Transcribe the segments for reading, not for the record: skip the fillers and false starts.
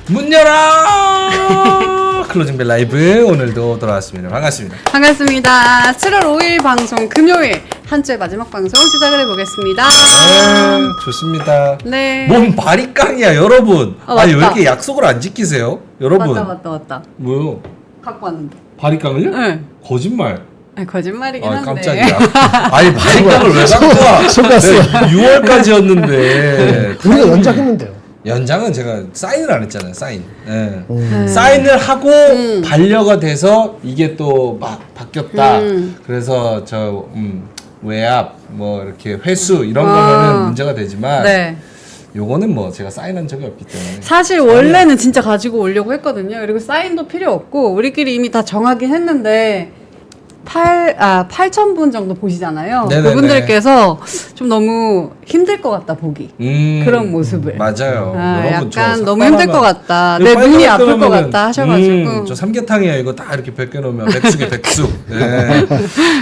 문 열어! 클로징벨 라이브 오늘도 돌아왔습니다. 반갑습니다. 반갑습니다. 7월 5일 방송 금요일 한 주의 마지막 방송 시작을 해보겠습니다. 네, 좋습니다. 네. 뭔 바리깡이야 여러분. 아니 왜 맞다. 이렇게 약속을 안 지키세요? 여러분. 맞다. 뭐요? 갖고 왔는데. 바리깡을요? 네. 거짓말. 아니, 거짓말이긴 아 한데. 깜짝이야. 아니 바리깡을 왜 갖고 와? 속았어. 6월까지였는데. 우리가 연장했는데요. 연장은 제가 사인을 안 했잖아요. 사인. 네. 사인을 하고 반려가 돼서 이게 또 막 바뀌었다. 그래서 저 외압 뭐 이렇게 회수 이런 거면은 문제가 되지만 네. 요거는 뭐 제가 사인한 적이 없기 때문에 사실 원래는 진짜 가지고 오려고 했거든요. 그리고 사인도 필요 없고 우리끼리 이미 다 정하긴 했는데 8,000분 정도 보시잖아요. 네네네. 그분들께서 좀 너무 힘들 것 같다 보기. 그런 모습을. 맞아요. 아, 여러분, 저 약간 너무 힘들 것 같다. 내 빨리 눈이 아플 것 끊으면은, 같다 하셔가지고. 저 삼계탕이에요. 이거 다 이렇게 벗겨놓으면 백숙이 백숙. 네.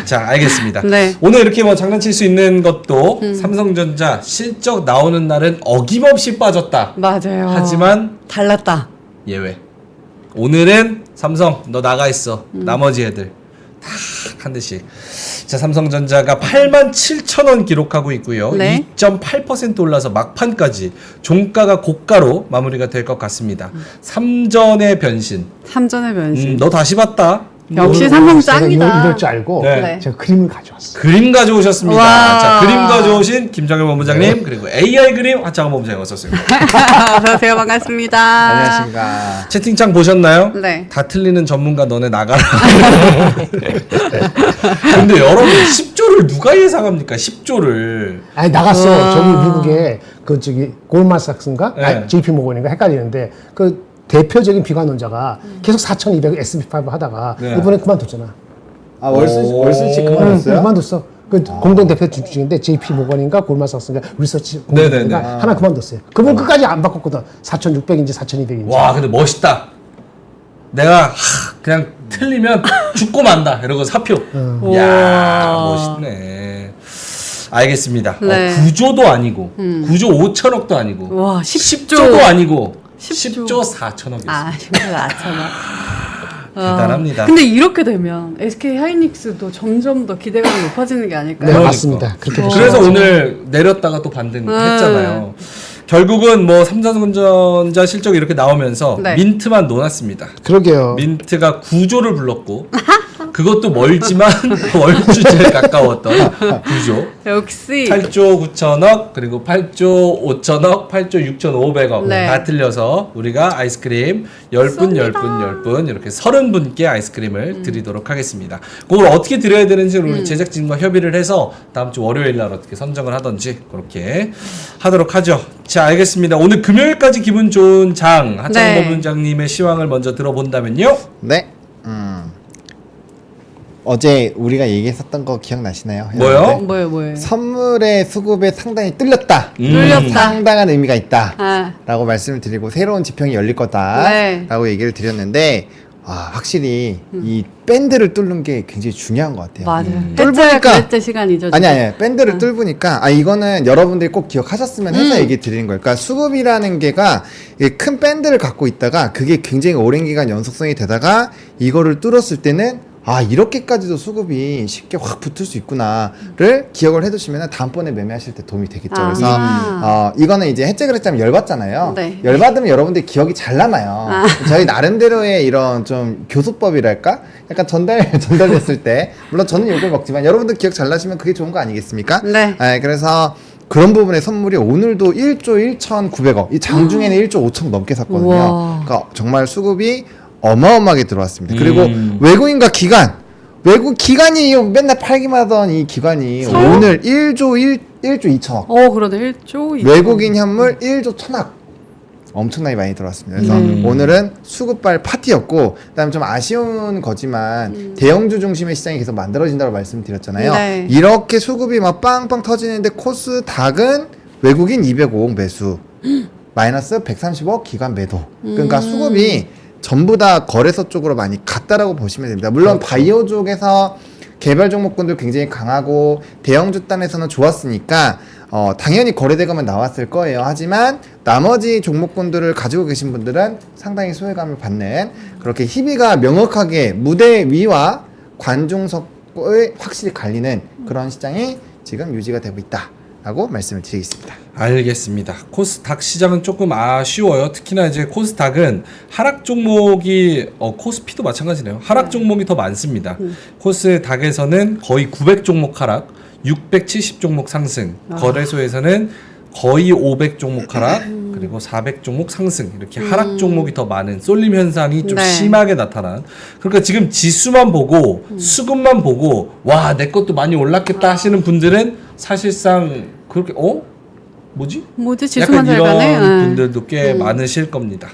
자, 알겠습니다. 네. 오늘 이렇게 뭐 장난칠 수 있는 것도 삼성전자 실적 나오는 날은 어김없이 빠졌다. 맞아요. 하지만 달랐다. 예외. 오늘은 삼성 너 나가 있어. 나머지 애들 다 한 대씩. 자, 삼성전자가 87,000원 기록하고 있고요. 네. 2.8% 올라서 막판까지 종가가 고가로 마무리가 될 것 같습니다. 삼전의 변신. 삼전의 변신. 너 다시 봤다. 역시 삼성 제가 짱이다. 이럴 줄 알고 네. 제가 그림을 가져왔어요. 그림 가져오셨습니다. 와. 자, 그림 가져오신 김정일 본부장님 그리고 AI 그림 하창원 본부장님 어서 오세요. 어서오세요. 반갑습니다. 안녕하십니까. 채팅창 보셨나요? 네. 다 틀리는 전문가 너네 나가라. 근데 여러분 10조를 누가 예상합니까? 10조를. 아니 나갔어. 저기 미국에 그 저기 골마삭스인가? 네. JP 모건인가 헷갈리는데 그 대표적인 비관론자가 계속 4,200 S&P5 하다가 네. 이번에 그만뒀잖아. 아 월순치 응, 그만뒀어요? 그만뒀어. 그 공동 대표 중인데 JP 모건인가 골마삭스인가 리서치 네네네. 공동대표가 하나 그만뒀어요. 그분 끝까지 안 바꿨거든. 4,600인지 4,200인지. 와 근데 멋있다. 내가 그냥 틀리면 죽고 만다 이러고 사표. 야 멋있네. 알겠습니다. 네. 9조도 아니고 9조 5천억도 아니고 와, 10조도 아니고 10조. 10조 4천억이었어요. 아, 힘들어. 아차나. 대단합니다. 근데 이렇게 되면 SK 하이닉스도 점점 더 기대감이 높아지는 게 아닐까요? 네, 그러니까. 맞습니다. 그렇게 보시면 그래서 맞아요. 오늘 내렸다가 또 반등했잖아요. 결국은 뭐 삼성전자 실적이 이렇게 나오면서 네. 민트만 놓았습니다. 그러게요. 민트가 9조를 불렀고 그것도 멀지만 월주제에 가까웠던 9조. 역시 8조 9천억 그리고 8조 5천억 8조 6,500억 네. 다 틀려서 우리가 아이스크림 10분 10분 10분 이렇게 30분께 아이스크림을 드리도록 하겠습니다. 그걸 어떻게 드려야 되는지 우리 제작진과 협의를 해서 다음 주 월요일 날 어떻게 선정을 하던지 그렇게 하도록 하죠. 자 알겠습니다. 오늘 금요일까지 기분 좋은 장 하창범 네. 본부장님의 시황을 먼저 들어본다면요. 네. 어제 우리가 얘기했었던 거 기억나시나요? 뭐요? 여러분들? 뭐예요? 선물의 수급에 상당히 뚫렸다. 뚫렸다. 상당한 의미가 있다. 아, 라고 말씀을 드리고 새로운 지평이 열릴 거다. 네. 라고 얘기를 드렸는데 확실히 이 밴드를 뚫는 게 굉장히 중요한 것 같아요. 맞아요. 뚫으니까 해자야 그랬대 시간이죠. 아니 밴드를 뚫으니까 이거는 여러분들이 꼭 기억하셨으면 해서 얘기 드리는 거예요. 그러니까 수급이라는 게가 큰 밴드를 갖고 있다가 그게 굉장히 오랜 기간 연속성이 되다가 이거를 뚫었을 때는 이렇게까지도 수급이 쉽게 확 붙을 수 있구나를 기억을 해두시면 다음번에 매매하실 때 도움이 되겠죠. 그래서 이거는 이제 해잭을 했자면 열받잖아요. 네. 열받으면 여러분들 기억이 잘 남아요. 저희 나름대로의 이런 좀 교수법이랄까? 약간 전달됐을 때 물론 저는 욕을 먹지만 여러분들 기억 잘 나시면 그게 좋은 거 아니겠습니까? 네. 그래서 그런 부분의 선물이 오늘도 1조 1,900억 이 장중에는 1조 5천 넘게 샀거든요. 우와. 그러니까 정말 수급이 어마어마하게 들어왔습니다. 그리고 외국인과 외국 기관이 맨날 팔기만 하던 이 기관이 오늘 1조 2천억 그러네. 1조 2조. 외국인 현물 1조 1,000억 엄청나게 많이 들어왔습니다. 그래서 오늘은 수급발 파티였고 그다음에 좀 아쉬운 거지만 대형주 중심의 시장이 계속 만들어진다고 말씀드렸잖아요. 네. 이렇게 수급이 막 빵빵 터지는데 코스닥은 외국인 205억 매수 마이너스 130억 기관 매도 그러니까 수급이 전부 다 거래소 쪽으로 많이 갔다라고 보시면 됩니다. 물론 바이오 쪽에서 개별 종목군도 굉장히 강하고 대형주 단에서는 좋았으니까 당연히 거래대금은 나왔을 거예요. 하지만 나머지 종목군들을 가지고 계신 분들은 상당히 소외감을 받는 그렇게 희비가 명확하게 무대 위와 관중석을 확실히 갈리는 그런 시장이 지금 유지가 되고 있다라고 말씀을 드리겠습니다. 알겠습니다. 코스닥 시장은 조금 아쉬워요. 특히나 이제 코스닥은 하락 종목이 코스피도 마찬가지네요. 하락 종목이 더 많습니다. 코스닥에서는 거의 900 종목 하락, 670 종목 상승, 거래소에서는 거의 500 종목 하락, 그리고 400 종목 상승, 이렇게 하락 종목이 더 많은 쏠림 현상이 좀 네. 심하게 나타난. 그러니까 지금 지수만 보고 수급만 보고 와, 내 것도 많이 올랐겠다 하시는 분들은 사실상 그렇게 뭐지? 지수만 약간 잘 이런 가네. 분들도 꽤 많으실 겁니다.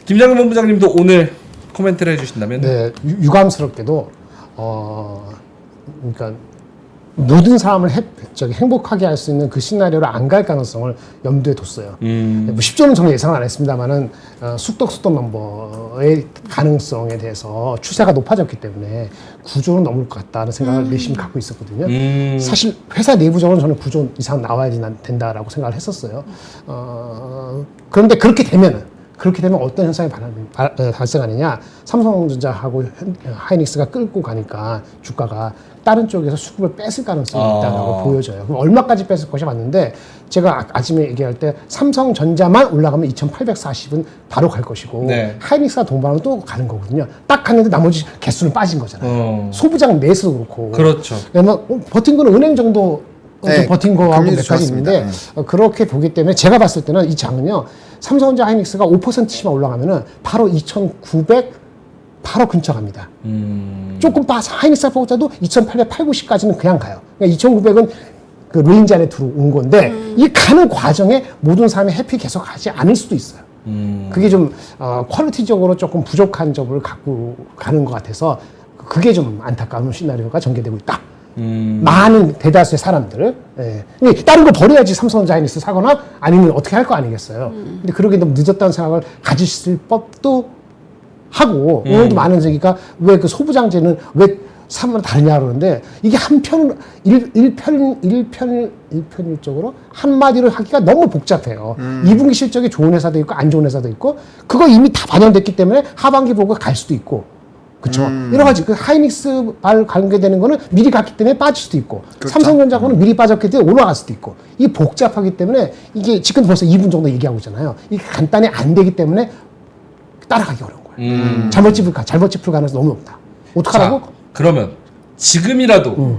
김장근 본부장님도 오늘 코멘트를 해주신다면 네, 유감스럽게도 그러니까 모든 사람을 행복하게 할 수 있는 그 시나리오를 안 갈 가능성을 염두에 뒀어요. 뭐 10조는 저는 예상을 안 했습니다만은 쑥덕 넘버의 가능성에 대해서 추세가 높아졌기 때문에 9조는 넘을 것 같다는 생각을 내심히 갖고 있었거든요. 사실 회사 내부적으로 저는 9조 이상 나와야 된다라고 생각을 했었어요. 그런데 그렇게 되면 어떤 현상이 발생하느냐? 삼성전자하고 하이닉스가 끌고 가니까 주가가 다른 쪽에서 수급을 뺐을 가능성이 있다고 보여져요. 그럼 얼마까지 뺐을 것이 맞는데 제가 아침에 얘기할 때 삼성전자만 올라가면 2,840은 바로 갈 것이고 네. 하이닉스가 동반하면 또 가는 거거든요. 딱 갔는데 나머지 개수는 빠진 거잖아요. 소부장 내에서도 그렇고. 그렇죠. 왜냐면 버틴 거는 은행 정도 네, 좀 버틴 거하고 금리도 몇 가지 좋았습니다. 있는데 그렇게 보기 때문에 제가 봤을 때는 이 장은요. 삼성전자 하이닉스가 5%씩만 올라가면은 바로 2,900 바로 근처 갑니다. 조금 빠서 하이닉스가 보고자도 2,800, 890까지는 그냥 가요. 그러니까 2,900은 그 레인지 안에 들어온 건데 이 가는 과정에 모든 사람이 해피 계속 하지 않을 수도 있어요. 그게 좀 퀄리티적으로 조금 부족한 점을 갖고 가는 것 같아서 그게 좀 안타까운 시나리오가 전개되고 있다. 많은 대다수의 사람들. 예. 근데 다른 거 버려야지 삼성전자 하이닉스 사거나 아니면 어떻게 할 거 아니겠어요. 근데 그러게 너무 늦었다는 생각을 가지실 법도 하고 오늘도 많은 얘기가 왜 그 소부장제는 왜 사면 다르냐 그러는데 이게 일편일적으로 한마디로 하기가 너무 복잡해요. 2분기 실적이 좋은 회사도 있고 안 좋은 회사도 있고 그거 이미 다 반영됐기 때문에 하반기 보고 갈 수도 있고 그렇죠. 여러 가지 그 하이닉스 발 관계되는 거는 미리 갔기 때문에 빠질 수도 있고 그렇죠. 삼성전자는 미리 빠졌기 때문에 올라갈 수도 있고 이게 복잡하기 때문에 이게 지금 벌써 2분 정도 얘기하고 있잖아요. 이게 간단히 안 되기 때문에 따라가기 어려운 거예요. 잘못 짚을 가능성이 너무 높다. 어떡하라고? 자, 그러면 지금이라도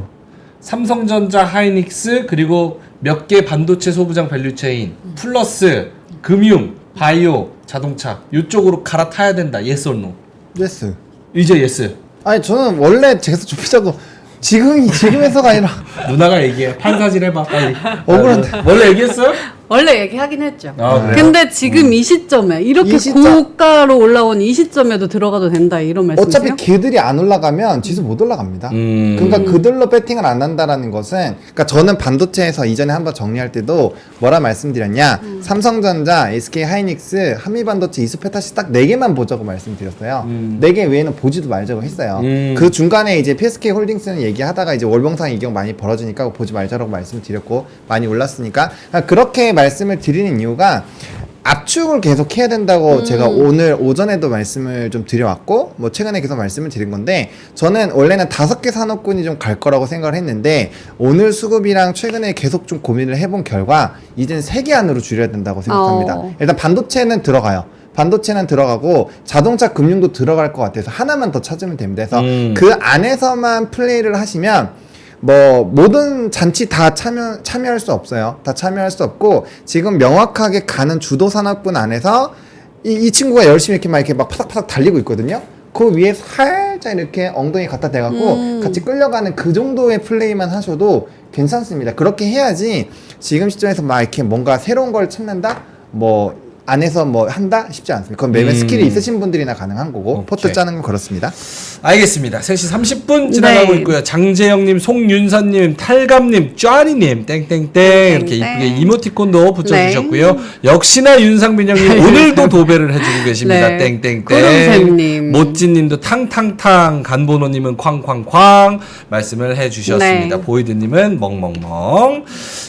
삼성전자, 하이닉스 그리고 몇 개 반도체 소부장 밸류체인 플러스 금융, 바이오, 자동차 이쪽으로 갈아타야 된다. Yes or no? 예스. 이제 yes. 아니 저는 원래 계속 좁히자고 지금에서가 아니라 누나가 얘기해. 판사질 해봐 빨리. 억울한데. 원래 얘기했어요? 원래 얘기하긴 했죠. 아, 그래요? 근데 지금 이 시점에 이렇게 이 시점. 고가로 올라온 이 시점에도 들어가도 된다 이런 말씀이세요? 어차피 그들이 안 올라가면 지수 못 올라갑니다. 그러니까 그들로 배팅을 안 한다라는 것은 그러니까 저는 반도체에서 이전에 한번 정리할 때도 뭐라 말씀드렸냐 삼성전자, SK 하이닉스, 한미반도체, 이수페타시 딱 4개만 보자고 말씀드렸어요. 4개 외에는 보지도 말자고 했어요. 그 중간에 이제 PSK 홀딩스는 얘기하다가 이제 월봉상 이경 많이 벌어지니까 보지 말자라고 말씀드렸고 많이 올랐으니까 그렇게 말씀을 드리는 이유가 압축을 계속 해야 된다고 제가 오늘 오전에도 말씀을 좀 드려왔고 뭐 최근에 계속 말씀을 드린 건데 저는 원래는 5개 산업군이 좀 갈 거라고 생각을 했는데 오늘 수급이랑 최근에 계속 좀 고민을 해본 결과 이제는 3개 안으로 줄여야 된다고 생각합니다. 일단 반도체는 들어가요. 반도체는 들어가고 자동차 금융도 들어갈 것 같아서 하나만 더 찾으면 됩니다. 그래서 그 안에서만 플레이를 하시면 뭐 모든 잔치 다 참여할 수 없어요. 다 참여할 수 없고 지금 명확하게 가는 주도 산업군 안에서 이 친구가 열심히 이렇게 막 파닥파닥 달리고 있거든요. 그 위에 살짝 이렇게 엉덩이 갖다 대갖고 같이 끌려가는 그 정도의 플레이만 하셔도 괜찮습니다. 그렇게 해야지 지금 시점에서 막 이렇게 뭔가 새로운 걸 찾는다? 뭐 안에서 뭐 한다 쉽지 않습니다. 그건 매매 스킬이 있으신 분들이나 가능한 거고 오케이. 포트 짜는 건 그렇습니다. 알겠습니다. 3시 30분 지나가고 네. 있고요. 장재영님, 송윤서님, 탈감님, 쩌리님, 땡땡땡 이렇게 이쁘게 이모티콘도 붙여주셨고요. 역시나 윤상빈 형님 오늘도 도배를 해주고 계십니다. 네. 땡땡땡. 구름샘님. 모찌님도 탕탕탕, 간보노님은 쾅쾅쾅 말씀을 해주셨습니다. 네. 보이드님은 멍멍멍.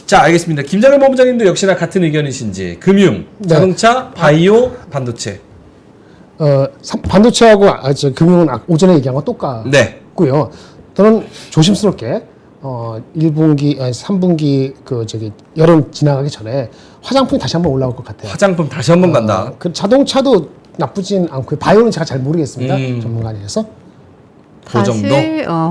자, 알겠습니다. 김장현 본부장님도 역시나 같은 의견이신지 금융, 네. 자동차, 바이오, 반도체. 반도체하고 금융은 오전에 얘기한 거 똑같고요. 네. 저는 조심스럽게 1분기, 3분기 여름 지나가기 전에 화장품이 다시 한번 올라올 것 같아요. 화장품 다시 한번 간다. 그 자동차도 나쁘진 않고요. 바이오는 제가 잘 모르겠습니다. 전문가 아니라서. 그 다시 정도?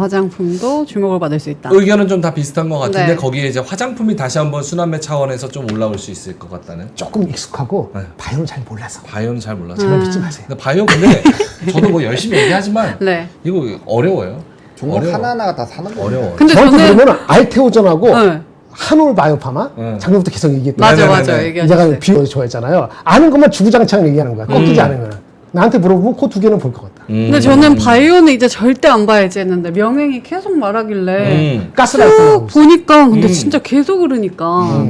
화장품도 주목을 받을 수 있다. 의견은 좀 다 비슷한 것 같은데 네. 거기에 이제 화장품이 다시 한번 순환매 차원에서 좀 올라올 수 있을 것 같다는. 조금 익숙하고 네. 바이오는 잘 몰라서. 바이오는 잘 몰라서. 제발 믿지 마세요. 근데 바이오 근데 저도 뭐 열심히 얘기하지만 네. 이거 어려워요. 종목 어려워. 하나하나가 다 사는 거예요. 어려워. 근데 저한테 저는 그러면 알테오전하고 네. 한올 바이오파마 네. 작년부터 계속 얘기했던 맞아 네네네네. 맞아 내가 얘기하셨어요. 비교 좋아했잖아요. 아는 것만 주구장창 얘기하는 거야. 꺾이지 않으면. 나한테 물어보면 그 두 개는 볼 것 같다. 근데 저는 바이오는 이제 절대 안 봐야지 했는데 명행이 계속 말하길래 가스라이트 쭉 나오고 있어. 보니까 근데 진짜 계속 그러니까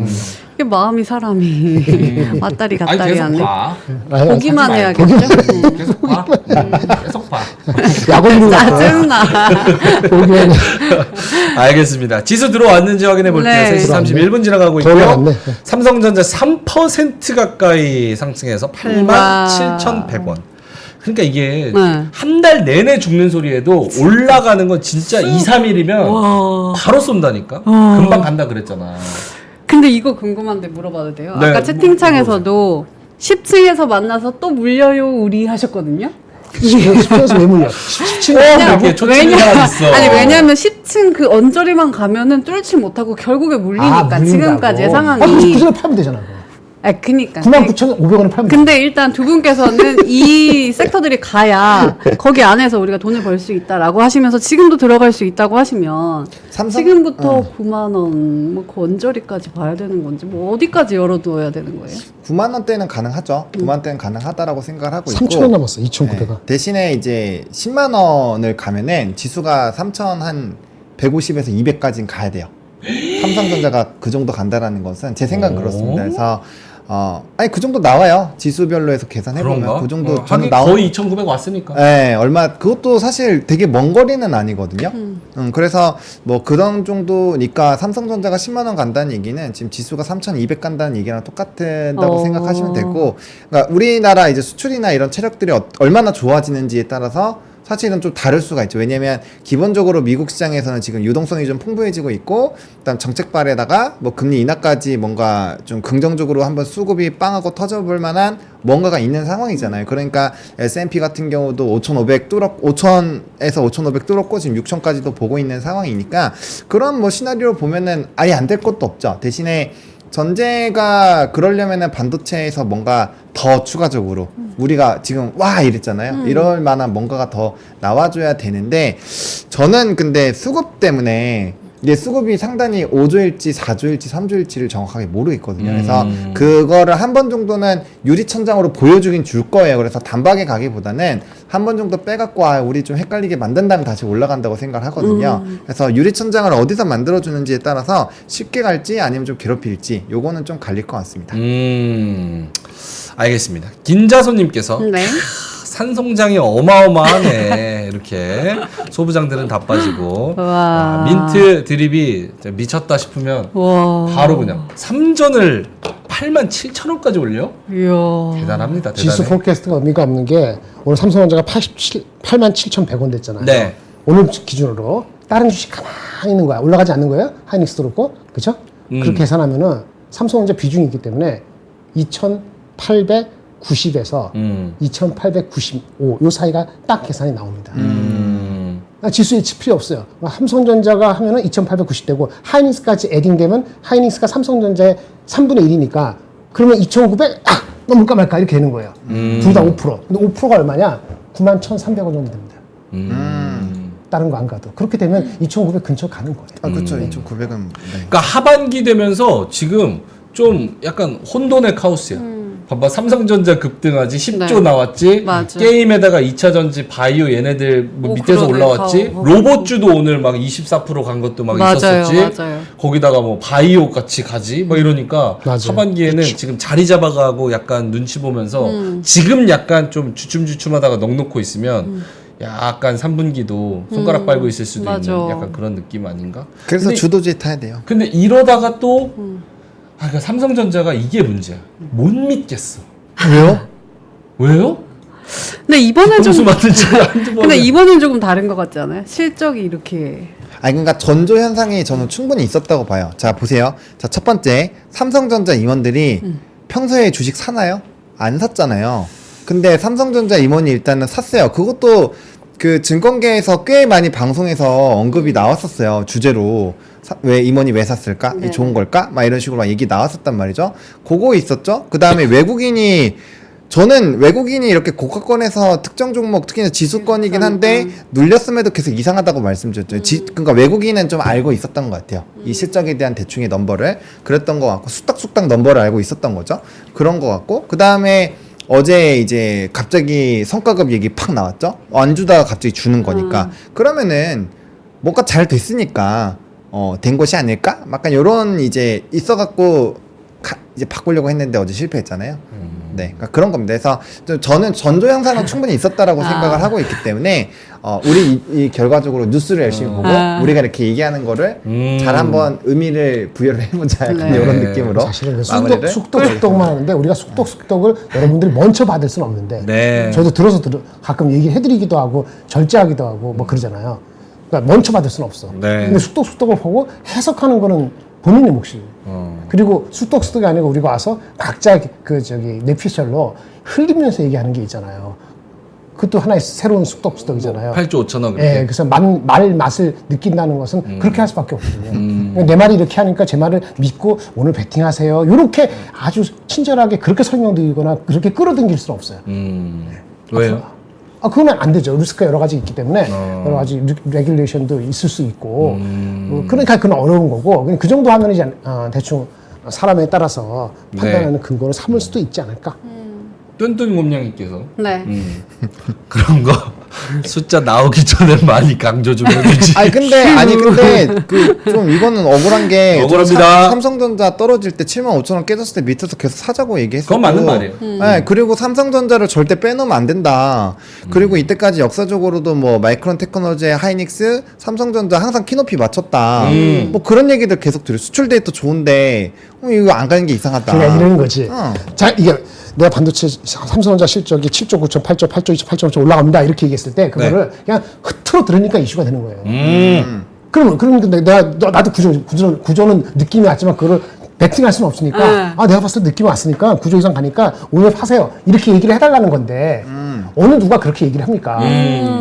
이게 마음이 사람이 왔다리 아니 갔다리 계속 하네. 봐. 보기만 사지 해야겠죠? 계속 봐. 계속 봐. 약올리는 거 같아. 짜증나. 보기만 해. 알겠습니다. 지수 들어왔는지 확인해 볼게요. 네. 3시 31분 지나가고 더 있고요. 올라갔네. 삼성전자 3% 가까이 상승해서 87,100원. 그러니까 이게 네. 한 달 내내 죽는 소리에도 올라가는 건 진짜 2, 3일이면 바로 쏜다니까. 금방 간다 그랬잖아. 근데 이거 궁금한데 물어봐도 돼요? 네, 아까 채팅창에서도 10층에서 만나서 또 물려요 우리 하셨거든요? 10층에서 왜 물려? 10층. 이렇게 초치는 사람 있어. 아니 왜냐면 10층 그 언저리만 가면은 뚫지 못하고 결국에 물리니까 지금까지의 상황이. 그 전에 팔면 되잖아. 그거. 아 그니까 99,500원에 팔면 돼. 근데 일단 두 분께서는 이 섹터들이 가야 거기 안에서 우리가 돈을 벌 수 있다라고 하시면서 지금도 들어갈 수 있다고 하시면 삼성? 지금부터 9만 원, 뭐 그 언저리까지 봐야 되는 건지 뭐 어디까지 열어두어야 되는 거예요? 9만 원대는 가능하죠. 9만 원대는 가능하다라고 생각을 하고 있고. 3,000원 남았어. 2,900원. 네. 대신에 이제 10만 원을 가면은 지수가 3,150에서 200까지는 가야 돼요. 삼성전자가 그 정도 간다라는 것은 제 생각은 그렇습니다. 그래서 아니 그 정도 나와요. 지수별로 해서 계산해 보면 그런가? 그 정도 하긴 저는 거의 2,900 왔으니까. 네, 얼마 그것도 사실 되게 먼 거리는 아니거든요. 그래서 뭐 그런 정도니까 삼성전자가 10만 원 간다는 얘기는 지금 지수가 3,200 간다는 얘기랑 똑같다고 생각하시면 되고, 그러니까 우리나라 이제 수출이나 이런 체력들이 얼마나 좋아지는지에 따라서 사실은 좀 다를 수가 있죠. 왜냐면 기본적으로 미국 시장에서는 지금 유동성이 좀 풍부해지고 있고, 일단 정책 발에다가 뭐 금리 인하까지 뭔가 좀 긍정적으로 한번 수급이 빵하고 터져볼 만한 뭔가가 있는 상황이잖아요. 그러니까 S&P 같은 경우도 5,500 5,000에서 5,500 뚫었고 지금 6,000까지도 보고 있는 상황이니까 그런 뭐 시나리오를 보면은 아예 안 될 것도 없죠. 대신에 전제가 그러려면은 반도체에서 뭔가 더 추가적으로 우리가 지금 와 이랬잖아요. 이럴 만한 뭔가가 더 나와줘야 되는데 저는 근데 수급 때문에 이게 수급이 상당히 5조일지 4조일지 3조일지를 정확하게 모르겠거든요. 그래서 그거를 한 번 정도는 유리천장으로 보여주긴 줄 거예요. 그래서 단박에 가기보다는 한 번 정도 빼갖고 우리 좀 헷갈리게 만든 다음에 다시 올라간다고 생각을 하거든요. 그래서 유리천장을 어디서 만들어주는지에 따라서 쉽게 갈지 아니면 좀 괴롭힐지 요거는 좀 갈릴 것 같습니다. 알겠습니다. 김자손님께서 네. 산송장이 어마어마하네. 이렇게 소부장들은 다 빠지고 와. 민트 드립이 미쳤다 싶으면 와. 바로 그냥 3전을 87,000원까지 올려? 이야. 대단합니다. 지수 대단해. 포캐스트가 의미가 없는 게 오늘 삼성전자가 87,100원 됐잖아요. 네. 오늘 기준으로 다른 주식 가만히 있는 거야. 올라가지 않는 거예요? 하이닉스도 그렇고. 그렇죠? 그렇게 계산하면은 삼성전자 비중이 있기 때문에 2,890에서 2,895 요 사이가 딱 계산이 나옵니다. 지수에 칠 필요 없어요. 삼성전자가 하면은 2,890되고 하이닉스까지 에딩되면 하이닉스가 삼성전자의 3분의 1이니까 그러면 2,900 넘을까 말까 이렇게 되는 거예요. 둘 다 5%. 근데 5%가 얼마냐? 91,300원 정도 됩니다. 다른 거 안 가도. 그렇게 되면 2,900 근처 가는 거예요. 아 그렇죠. 2,900은 네. 그러니까 하반기 되면서 지금 좀 약간 혼돈의 카오스야. 봐봐 삼성전자 급등하지 10조 네. 나왔지. 맞아. 게임에다가 2차 전지 바이오 얘네들 뭐 오, 밑에서 그러네. 올라왔지. 가오. 로봇주도 오늘 막 24%간 것도 막 맞아요, 있었었지. 맞아요. 거기다가 뭐 바이오 같이 가지. 막 이러니까 맞아요. 하반기에는 지금 자리 잡아가고 약간 눈치 보면서 지금 약간 좀 주춤주춤하다가 넉넉고 있으면 약간 3분기도 손가락 빨고 있을 수도 맞아. 있는 약간 그런 느낌 아닌가? 그래서 근데 주도주에 타야 돼요. 근데 이러다가 또 그러니까 삼성전자가 이게 문제야. 못 믿겠어. 왜요? 왜요? 근데 이번엔 동수 좀 맞은지 한두 근데 번에. 이번엔 조금 다른 것 같지 않아요? 실적이 이렇게 아니 그러니까 전조 현상이 저는 충분히 있었다고 봐요. 자 보세요. 자 첫 번째 삼성전자 임원들이 평소에 주식 사나요? 안 샀잖아요. 근데 삼성전자 임원이 일단은 샀어요. 그것도 그 증권계에서 꽤 많이 방송에서 언급이 나왔었어요. 주제로 왜 임원이 왜 샀을까? 네. 이 좋은 걸까? 막 이런 식으로 막 얘기 나왔었단 말이죠. 그거 있었죠. 그 다음에 외국인이 저는 외국인이 이렇게 고가권에서 특정 종목 특히나 지수권이긴 한데 눌렸음에도 계속 이상하다고 말씀드렸죠. 그러니까 외국인은 좀 알고 있었던 것 같아요. 이 실적에 대한 대충의 넘버를 그랬던 것 같고 쑥닥쑥닥 넘버를 알고 있었던 거죠. 그런 것 같고 그 다음에 어제 이제 갑자기 성과급 얘기 팍 나왔죠. 안 주다가 갑자기 주는 거니까 그러면은 뭔가 잘 됐으니까 된 것이 아닐까? 약간 요런 이제 있어갖고 이제 바꾸려고 했는데 어제 실패했잖아요. 네, 그러니까 그런 겁니다. 그래서 저는 전조 현상은 충분히 있었다라고 생각을 하고 있기 때문에 우리 이 결과적으로 뉴스를 열심히 보고 우리가 이렇게 얘기하는 거를 잘 한번 의미를 부여를 해보자 약간 네. 이런 느낌으로 사실은 그 마무리를 숙덕만 하는데 우리가 숙덕을 여러분들이 먼저 받을 수는 없는데 네. 저도 들어서 가끔 얘기해드리기도 하고 절제하기도 하고 뭐 그러잖아요. 그러니까 먼저 받을 수는 없어. 네. 근데 숙덕을 보고 해석하는 거는 본인의 몫이에요. 그리고 숙덕이 아니고 우리가 와서 각자 뇌피셜로 흘리면서 얘기하는 게 있잖아요. 그것도 하나의 새로운 숙덕이잖아요. 8조 5천억 예, 이렇게. 그래서 말 맛을 느낀다는 것은 그렇게 할 수밖에 없거든요. 그러니까 내 말이 이렇게 하니까 제 말을 믿고 오늘 베팅하세요. 이렇게 아주 친절하게 그렇게 설명드리거나 그렇게 끌어당길 수는 없어요. 왜요? 그거는 안 되죠. 리스크가 여러 가지 있기 때문에 여러 가지 레귤레이션도 있을 수 있고 그러니까 그건 어려운 거고 그냥 그 정도 하면 이제 대충 사람에 따라서 판단하는 근거를 삼을 수도 있지 않을까. 뚠뚠 곰냥이께서 네. 그런 거 숫자 나오기 전에 많이 강조 좀 해주지. 아니 근데 그 좀 이거는 억울한 게 억울합니다. 삼성전자 떨어질 때 75,000원 깨졌을 때 밑에서 계속 사자고 얘기했었고 그건 맞는 말이에요. 네, 그리고 삼성전자를 절대 빼놓으면 안 된다. 그리고 이때까지 역사적으로도 뭐 마이크론 테크놀로지, 하이닉스, 삼성전자 항상 키높이 맞췄다. 뭐 그런 얘기들 계속 들어요. 수출 데이터 좋은데 이거 안 가는 게 이상하다. 그러니까 이런 거지. 어. 자, 이게 내가 반도체 삼성전자 실적이 7조 9천, 8조, 8조 2천, 8조 5천 올라갑니다. 이렇게 얘기했을 때 그거를 그냥 흐트러 들으니까 이슈가 되는 거예요. 그러면 나도 구조는 느낌이 왔지만 그거를 베팅할 수는 없으니까 내가 봤을 때 느낌이 왔으니까 구조 이상 가니까 오늘 파세요. 이렇게 얘기를 해달라는 건데 어느 누가 그렇게 얘기를 합니까?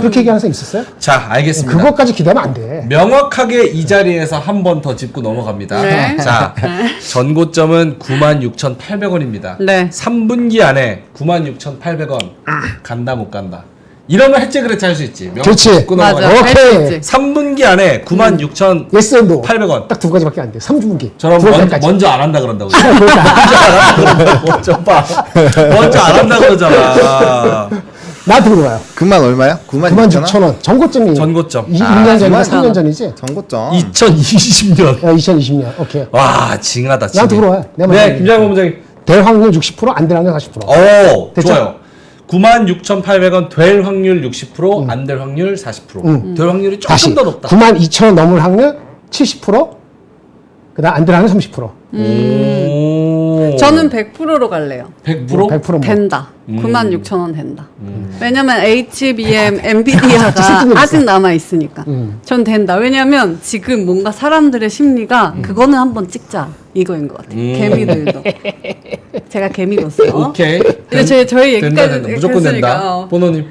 그렇게 얘기하는 사람 있었어요? 자, 알겠습니다. 그것까지 기대하면 안 돼. 명확하게 이 자리에서 한 번 더 짚고 넘어갑니다. 네. 자, 전고점은 96,800원입니다. 네. 3분기 안에 96,800원 간다 못 간다. 이러면 해체 그래치 할 수 있지. 명확히 그렇지. 짚고 맞아. 넘어가자. 할 수 오케이. 있지. 3분기 안에 96,800원. 예스 앤노. 800원. 딱 두 가지밖에 안 돼. 3분기. 저럼 먼저 안 한다 그런다고. 먼저 봐. 먼저 안 한다 그러잖아. 나한테 물어봐요. 그만 얼마야? 96,000원. 전고점이. 전고점. 1년 전인가 96,000원. 3년 전이지? 전고점. 2020년. 2020년. 오케이. 와, 징하다. 나한테 징해. 물어봐요. 내가 네, 먼저 김장훈 본부장님. 될 확률 60%, 안 될 확률 40%. 오, 됐죠? 좋아요. 96,800원 될 확률 60%, 안 될 확률 40%. 될 확률이 조금 다시 더 높다. 92,000원 넘을 확률 70%, 그다음 안 될 확률 30%. 오. 저는 100%로 갈래요. 100%? 100% 뭐. 된다. 96,000원 된다. 왜냐면 HBM, 엔비디아가 쓸데없어. 아직 남아 있으니까. 전 된다. 왜냐면 지금 뭔가 사람들의 심리가 그거는 한번 찍자 이거인 것 같아요. 개미들도. 제가 개미로서. 오케이. 근데 저희 된다, 얘기까지 된다. 무조건 했으니까, 된다. 보노님.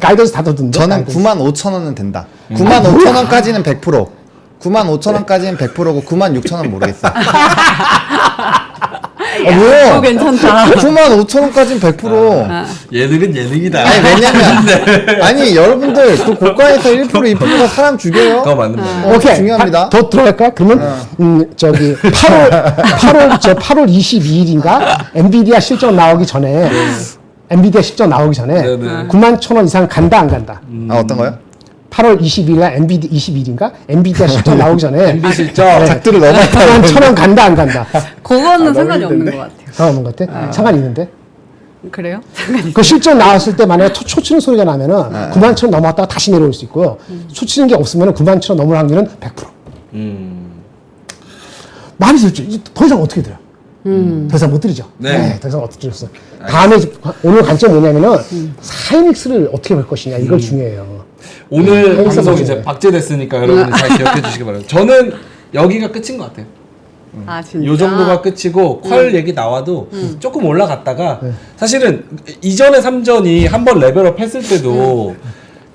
가이던스 다 던데. 저는 95,000원은 된다. 95,000원까지는 100%. 95,000원까지는 100%고 96,000원 모르겠어요. 뭐야? 그거 괜찮다. 95,000원까지는 100%. 예능은 예능이다. 아니 왜냐면 아니 여러분들 그 고가에서 1% 2%가 사람 죽여요. 그거 맞는 말이에요. 오케이. 중요합니다. 더 들어갈까? 그러면 저기 8월 22일인가 엔비디아 실적 나오기 전에 엔비디아 실적 나오기 전에 네네. 91,000원 이상 간다 안 간다. 아 어떤 거요? 8월 22일 날 엔비디 22일인가 엔비디아 실적 나오기 전에 MB 실적. 작두를 넘어. 91,000원 간다 안 간다. 그거는 상관이 없는 것 같아요. 상관없는 것 같아? 상관이 있는데. 그래요? 그 실적 나왔을 때 만약에 초치는 소리가 나면은 91,000원 넘어갔다가 다시 내려올 수 있고요. 초치는 게 없으면 91,000원 넘을 확률은 100%. 많이 들죠. 이제 더 이상 어떻게 들어요? 더 이상 못 드리죠. 네. 더 이상 어떻게 드렸어. 다음에 오늘 관점 뭐냐면은 하이닉스를 어떻게 볼 것이냐 이걸 중요해요. 오늘 방송 맞아요. 이제 박제됐으니까 여러분 잘 기억해 주시기 바랍니다. 저는 여기가 끝인 것 같아요. 아 진짜. 요 정도가 끝이고 퀄 얘기 나와도 조금 올라갔다가 사실은 이전에 3전이 한 번 레벨업 했을 때도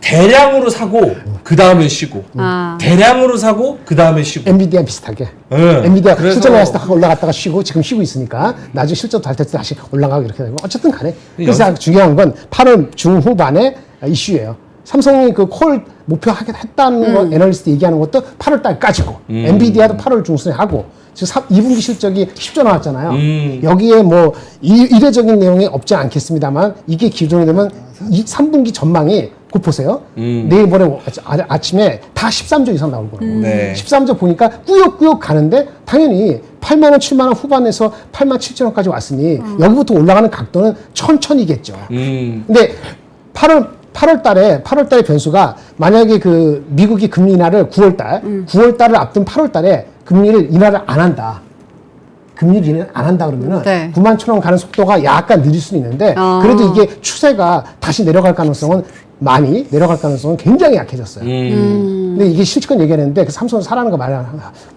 대량으로 사고 그 다음에 쉬고 아. 대량으로 사고 그 다음에 쉬고 엔비디아 비슷하게. 네. 엔비디아 그래서- 실적 나왔을 때 올라갔다가 쉬고 지금 쉬고 있으니까 나중에 실적 달 때 다시 올라가고 이렇게 되고 어쨌든 간에 그래서 중요한 건 8월 중후반에 이슈예요. 삼성이 그 콜 목표 했다는 거 애널리스트 얘기하는 것도 8월 달까지고 엔비디아도 8월 중순에 하고 지금 2분기 실적이 10조 나왔잖아요. 여기에 뭐 이례적인 내용이 없지 않겠습니다만 이게 기존이 되면 3분기 전망이 곧 보세요. 내일 모레 아침에 다 13조 이상 나올 거라고. 네. 13조 보니까 꾸역꾸역 가는데 당연히 8만 원, 7만 원 후반에서 8만 7천 원까지 왔으니 여기부터 올라가는 각도는 천천히겠죠. 근데 8월 달에 변수가 만약에 그 미국이 금리 인하를 9월 달을 앞둔 8월 달에 금리를 인하를 안 한다. 금리를 인하 안 한다 그러면은 네. 91,000원 가는 속도가 약간 느릴 수는 있는데 그래도 이게 추세가 다시 내려갈 가능성은 많이 내려갈 가능성은 굉장히 약해졌어요. 근데 이게 실컷 얘기하는데 그 삼성은 사라는 거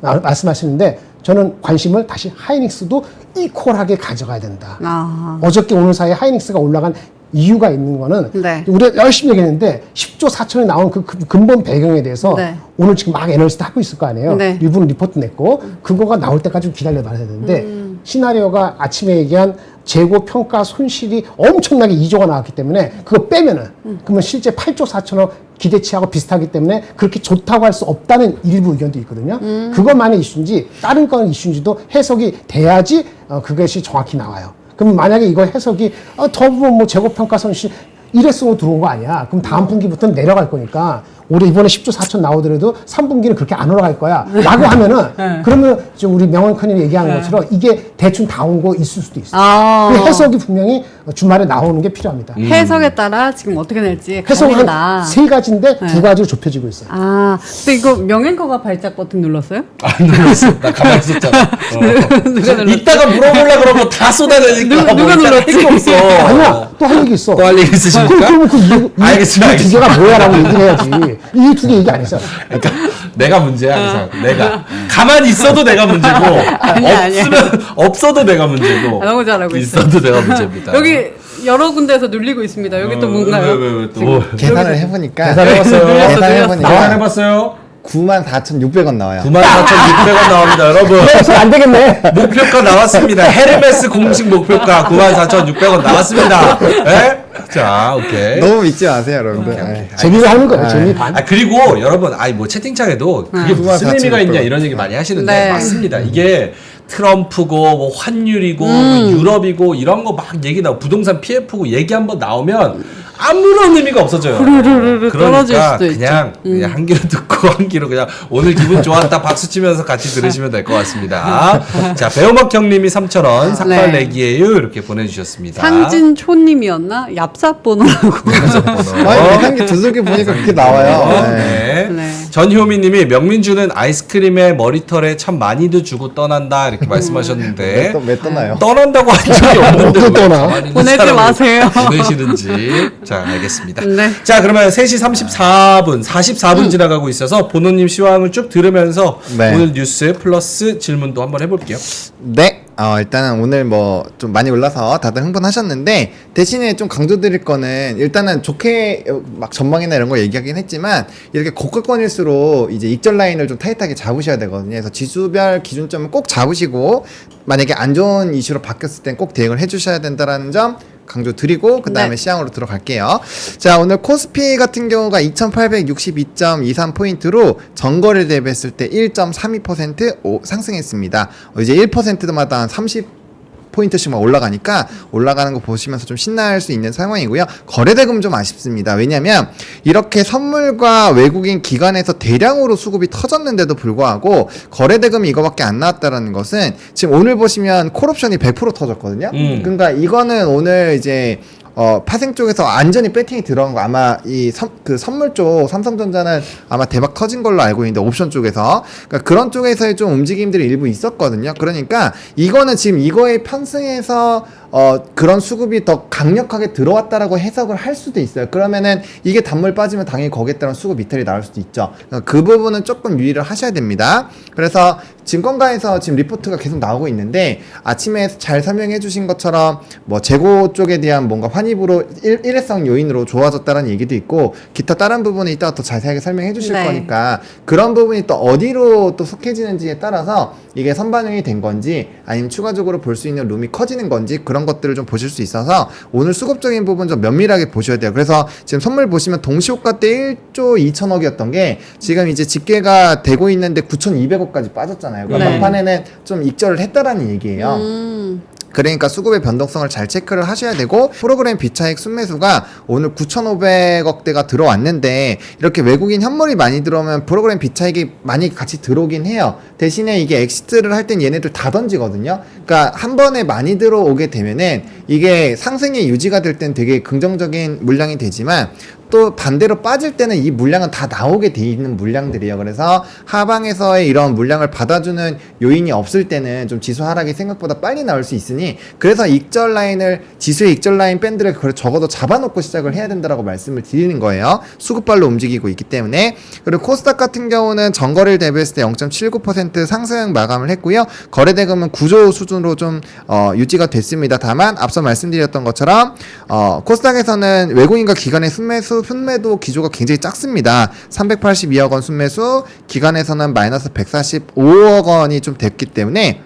말씀하시는데 저는 관심을 다시 하이닉스도 이퀄하게 가져가야 된다. 아. 어저께 오늘 사이에 하이닉스가 올라간 이유가 있는 거는 네. 우리가 열심히 얘기했는데 10조 4천이 나온 그 근본 배경에 대해서 네. 오늘 지금 막 애널리스트 하고 있을 거 아니에요. 네. 일부는 리포트 냈고 그거가 나올 때까지 좀 기다려봐야 되는데 시나리오가 아침에 얘기한 재고 평가 손실이 엄청나게 2조가 나왔기 때문에 그거 빼면은 그러면 실제 8조 4천억 기대치하고 비슷하기 때문에 그렇게 좋다고 할 수 없다는 일부 의견도 있거든요. 그것만의 이슈인지 다른 건 이슈인지도 해석이 돼야지 그것이 정확히 나와요. 그럼 만약에 이거 해석이 더 뭐 재고 평가 손실 일회성으로 들어온 거 아니야. 그럼 다음 분기부터는 내려갈 거니까 올해 이번에 10조 4천 나오더라도 3분기는 그렇게 안 올라갈 거야. 라고 하면은 그러면 지금 우리 명원커님이 얘기하는 것처럼 이게 대충 다 온 거 있을 수도 있어. 아. 그 해석이 분명히 주말에 나오는 게 필요합니다. 해석에 따라 지금 어떻게 될지 해석은 갈린다. 한 세 가지인데 두 가지로 좁혀지고 있어요. 아, 근데 이거 명예커가 발작 버튼 눌렀어요? 안 눌렀어. 나 가만히 있었잖아. 누가 눌렀지? 이따가 물어보려고 그러고 다 쏟아내니까 누가 뭐 눌렀지? 할 게 없어. 아니야, 또 할 얘기 있어. 또 할 얘기 있으십니까? 그럼 알겠습니다, 이 두 개가 뭐야라고 얘기를 해야지. 이 두 개 얘기 안 했어. 그러니까 내가 문제야 항상. 내가 가만히 있어도 내가 문제고 아니야. 없어도 내가 문제고 아, 너무 잘하고 있어요. 있어도 내가 문제입니다. 여기 여러 군데에서 눌리고 있습니다. 여기 또 뭔가요? 왜 또? 계산을 해보니까 계산해봤어요. 계산해보니까 계산해봤어요. 94,600원 나와요. 94,600원 나옵니다, 여러분. 그래서 안 되겠네. 목표가 나왔습니다. 헤르메스 공식 목표가 94,600원 나왔습니다. 네? 자, 오케이. 너무 믿지 마세요, 여러분들. 네. 재미로 하는 거예요. 재미 반. 아 그리고 여러분, 뭐 채팅창에도 그게 무슨 의미가 있냐 이런 얘기 많이 하시는데 네. 맞습니다. 이게 트럼프고 뭐 환율이고 뭐 유럽이고 이런 거 막 얘기 나고 부동산 PF고 얘기 한번 나오면 아무런 의미가 없어져요. 떨어질 그러니까 수도 있죠. 그냥 한 귀로 듣고 한 귀로 그냥 오늘 기분 좋았다 박수 치면서 같이 들으시면 될 것 같습니다. 자, 배우막 형님이 3,000원 삭발 네. 내기예요 이렇게 보내주셨습니다. 상진초님이었나? 얍삽 번호라고. 아니, 계산기 두들겨 보니까 그렇게 나와요. 네. 네. 네. 전효미님이 명민주는 아이스크림에 머리털에 참 많이도 주고 떠난다 이렇게 말씀하셨는데 왜 떠나요? 떠난다고 한 적이 없는데 또 왜 떠나? 가만히 있는 보내지 사람을 마세요. 보내시는지 자 알겠습니다. 네. 자 그러면 3시 44분 지나가고 있어서 보노님 시황을 쭉 들으면서 네. 오늘 뉴스 플러스 질문도 한번 해볼게요. 네. 일단은 오늘 뭐 좀 많이 올라서 다들 흥분하셨는데 대신에 좀 강조드릴 거는 일단은 좋게 막 전망이나 이런 거 얘기하긴 했지만 이렇게 고가권일수록 이제 익절 라인을 좀 타이트하게 잡으셔야 되거든요. 그래서 지수별 기준점을 꼭 잡으시고 만약에 안 좋은 이슈로 바뀌었을 땐 꼭 대응을 해주셔야 된다라는 점 강조드리고 그 다음에 네. 시황으로 들어갈게요. 자, 오늘 코스피 같은 경우가 2862.23포인트로 전거래 대비했을 때 1.32% 상승했습니다. 이제 1%마다 한 30포인트씩만 올라가니까 올라가는 거 보시면서 좀 신나할 수 있는 상황이고요. 거래대금 좀 아쉽습니다. 왜냐면 이렇게 선물과 외국인 기관에서 대량으로 수급이 터졌는데도 불구하고 거래대금이 이거밖에 안 나왔다라는 것은 지금 오늘 보시면 콜옵션이 100% 터졌거든요. 그러니까 이거는 오늘 이제 파생 쪽에서 안전히 배팅이 들어간 거 아마 그 선물 쪽 삼성전자는 아마 대박 터진 걸로 알고 있는데 옵션 쪽에서 그러니까 그런 쪽에서의 좀 움직임들이 일부 있었거든요. 그러니까 이거는 지금 이거에 편승해서 그런 수급이 더 강력하게 들어왔다라고 해석을 할 수도 있어요. 그러면은 이게 단물 빠지면 당연히 거기에 따른 수급 이탈이 나올 수도 있죠. 그러니까 그 부분은 조금 유의를 하셔야 됩니다. 그래서 증권가에서 지금 리포트가 계속 나오고 있는데 아침에 잘 설명해 주신 것처럼 뭐 재고 쪽에 대한 뭔가 환입으로 일회성 요인으로 좋아졌다는 얘기도 있고 기타 다른 부분은 이따가 더 자세하게 설명해 주실 네. 거니까 그런 부분이 또 어디로 또 속해지는지에 따라서 이게 선반영이 된 건지 아니면 추가적으로 볼 수 있는 룸이 커지는 건지 그런 것들을 좀 보실 수 있어서 오늘 수급적인 부분 좀 면밀하게 보셔야 돼요. 그래서 지금 선물 보시면 동시호가 때 1조 2천억이었던 게 지금 이제 집계가 되고 있는데 9,200억까지 빠졌잖아요. 그러니까 네. 막판에는 좀 익절을 했다라는 얘기예요. 그러니까 수급의 변동성을 잘 체크를 하셔야 되고 프로그램 비차익 순매수가 오늘 9,500억대가 들어왔는데 이렇게 외국인 현물이 많이 들어오면 프로그램 비차익이 많이 같이 들어오긴 해요. 대신에 이게 엑시트를 할 땐 얘네들 다 던지거든요. 그러니까 한 번에 많이 들어오게 되면은 이게 상승이 유지가 될 땐 되게 긍정적인 물량이 되지만 또 반대로 빠질 때는 이 물량은 다 나오게 돼 있는 물량들이에요. 그래서 하방에서의 이런 물량을 받아주는 요인이 없을 때는 좀 지수 하락이 생각보다 빨리 나올 수 있으니 그래서 익절 라인을 지수의 익절 라인 밴드를 적어도 잡아놓고 시작을 해야 된다라고 말씀을 드리는 거예요. 수급발로 움직이고 있기 때문에. 그리고 코스닥 같은 경우는 전거래를 대비했을 때 0.79% 상승 마감을 했고요. 거래대금은 9조 수준으로 좀 유지가 됐습니다. 다만 앞서 말씀드렸던 것처럼 코스닥에서는 외국인과 기관의 순매도 기조가 굉장히 작습니다. 382억 원 순매수, 기관에서는 마이너스 145억 원이 좀 됐기 때문에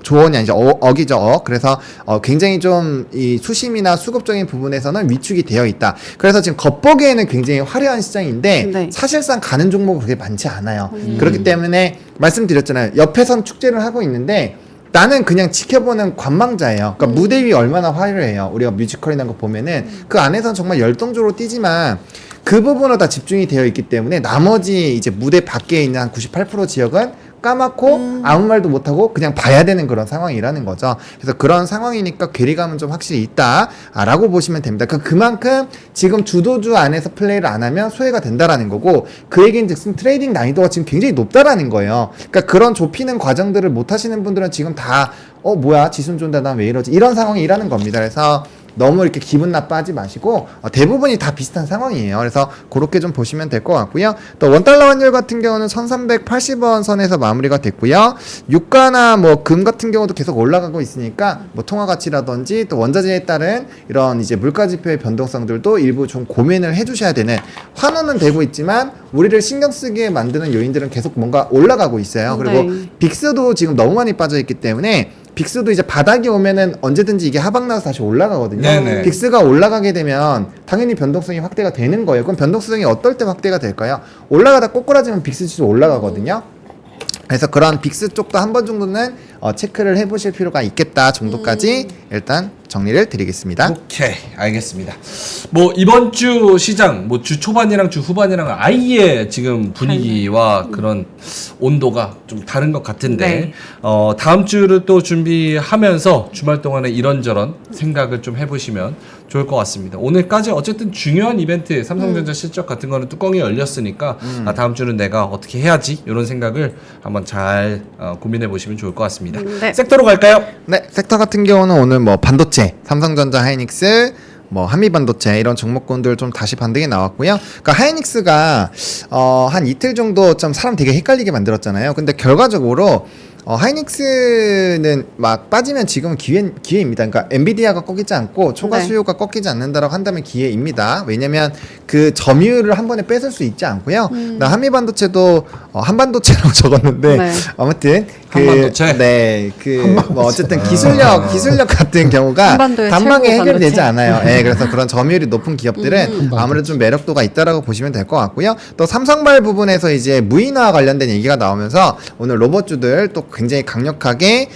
조원이 아니죠. 억이죠. 그래서 굉장히 좀 이 수심이나 수급적인 부분에서는 위축이 되어 있다. 그래서 지금 겉보기에는 굉장히 화려한 시장인데 네. 사실상 가는 종목은 그렇게 많지 않아요. 그렇기 때문에 말씀드렸잖아요. 옆에선 축제를 하고 있는데 나는 그냥 지켜보는 관망자예요. 그러니까 무대 위 얼마나 화려해요. 우리가 뮤지컬이나 거 보면은 그 안에선 정말 열동적으로 뛰지만 그 부분으로 다 집중이 되어 있기 때문에 나머지 이제 무대 밖에 있는 한 98% 지역은 까맣고 아무 말도 못하고 그냥 봐야 되는 그런 상황이라는 거죠. 그래서 그런 상황이니까 괴리감은 좀 확실히 있다라고 보시면 됩니다. 그만큼 지금 주도주 안에서 플레이를 안 하면 소외가 된다라는 거고 그 얘기는 즉슨 트레이딩 난이도가 지금 굉장히 높다라는 거예요. 그러니까 그런 좁히는 과정들을 못 하시는 분들은 지금 다 뭐야 지수는 좋은데 난 왜 이러지 이런 상황이라는 겁니다. 그래서 너무 이렇게 기분 나빠하지 마시고 대부분이 다 비슷한 상황이에요. 그래서 그렇게 좀 보시면 될 것 같고요. 또 원달러 환율 같은 경우는 1380원 선에서 마무리가 됐고요. 유가나 뭐 금 같은 경우도 계속 올라가고 있으니까 뭐 통화 가치라든지 또 원자재에 따른 이런 이제 물가 지표의 변동성들도 일부 좀 고민을 해주셔야 되는 환원은 되고 있지만 우리를 신경 쓰게 만드는 요인들은 계속 뭔가 올라가고 있어요. 그리고 네. 빅스도 지금 너무 많이 빠져 있기 때문에 빅스도 이제 바닥이 오면은 언제든지 이게 하방 나서 다시 올라가거든요. 네네. 빅스가 올라가게 되면 당연히 변동성이 확대가 되는 거예요. 그럼 변동성이 어떨 때 확대가 될까요? 올라가다 꼬꾸라지면 빅스 지수 올라가거든요. 그래서 그런 빅스 쪽도 한 번 정도는 체크를 해보실 필요가 있겠다 정도까지 일단 정리를 드리겠습니다. 오케이, 알겠습니다. 뭐 이번 주 시장 뭐 주 초반이랑 주 후반이랑 아예 지금 분위기와 그런 온도가 좀 다른 것 같은데 네. 다음 주를 또 준비하면서 주말 동안에 이런저런 생각을 좀 해보시면 좋을 것 같습니다. 오늘까지 어쨌든 중요한 이벤트 삼성전자 실적 같은 거는 뚜껑이 열렸으니까 다음 주는 내가 어떻게 해야지 이런 생각을 한번 잘 고민해 보시면 좋을 것 같습니다. 네. 섹터로 갈까요? 네, 섹터 같은 경우는 오늘 뭐 반도체, 삼성전자, 하이닉스, 뭐 한미반도체 이런 종목군들 좀 다시 반등이 나왔고요. 그러니까 하이닉스가 한 이틀 정도 좀 사람 되게 헷갈리게 만들었잖아요. 근데 결과적으로 하이닉스는 막 빠지면 지금 기회입니다. 그러니까 엔비디아가 꺾이지 않고 초과 네. 수요가 꺾이지 않는다라고 한다면 기회입니다. 왜냐면 그 점유율을 한 번에 뺏을 수 있지 않고요. 나 한미반도체도 한반도체라고 적었는데 네. 아무튼 한반도체? 네, 뭐 어쨌든 기술력 같은 경우가 한반도의 단방에 최고 해결되지 반도체. 않아요. 예, 그래서 그런 점유율이 높은 기업들은 아무래도 좀 매력도가 있다라고 보시면 될 것 같고요. 또 삼성발 부분에서 이제 무인화 관련된 얘기가 나오면서 오늘 로봇주들 또 굉장히 강력하게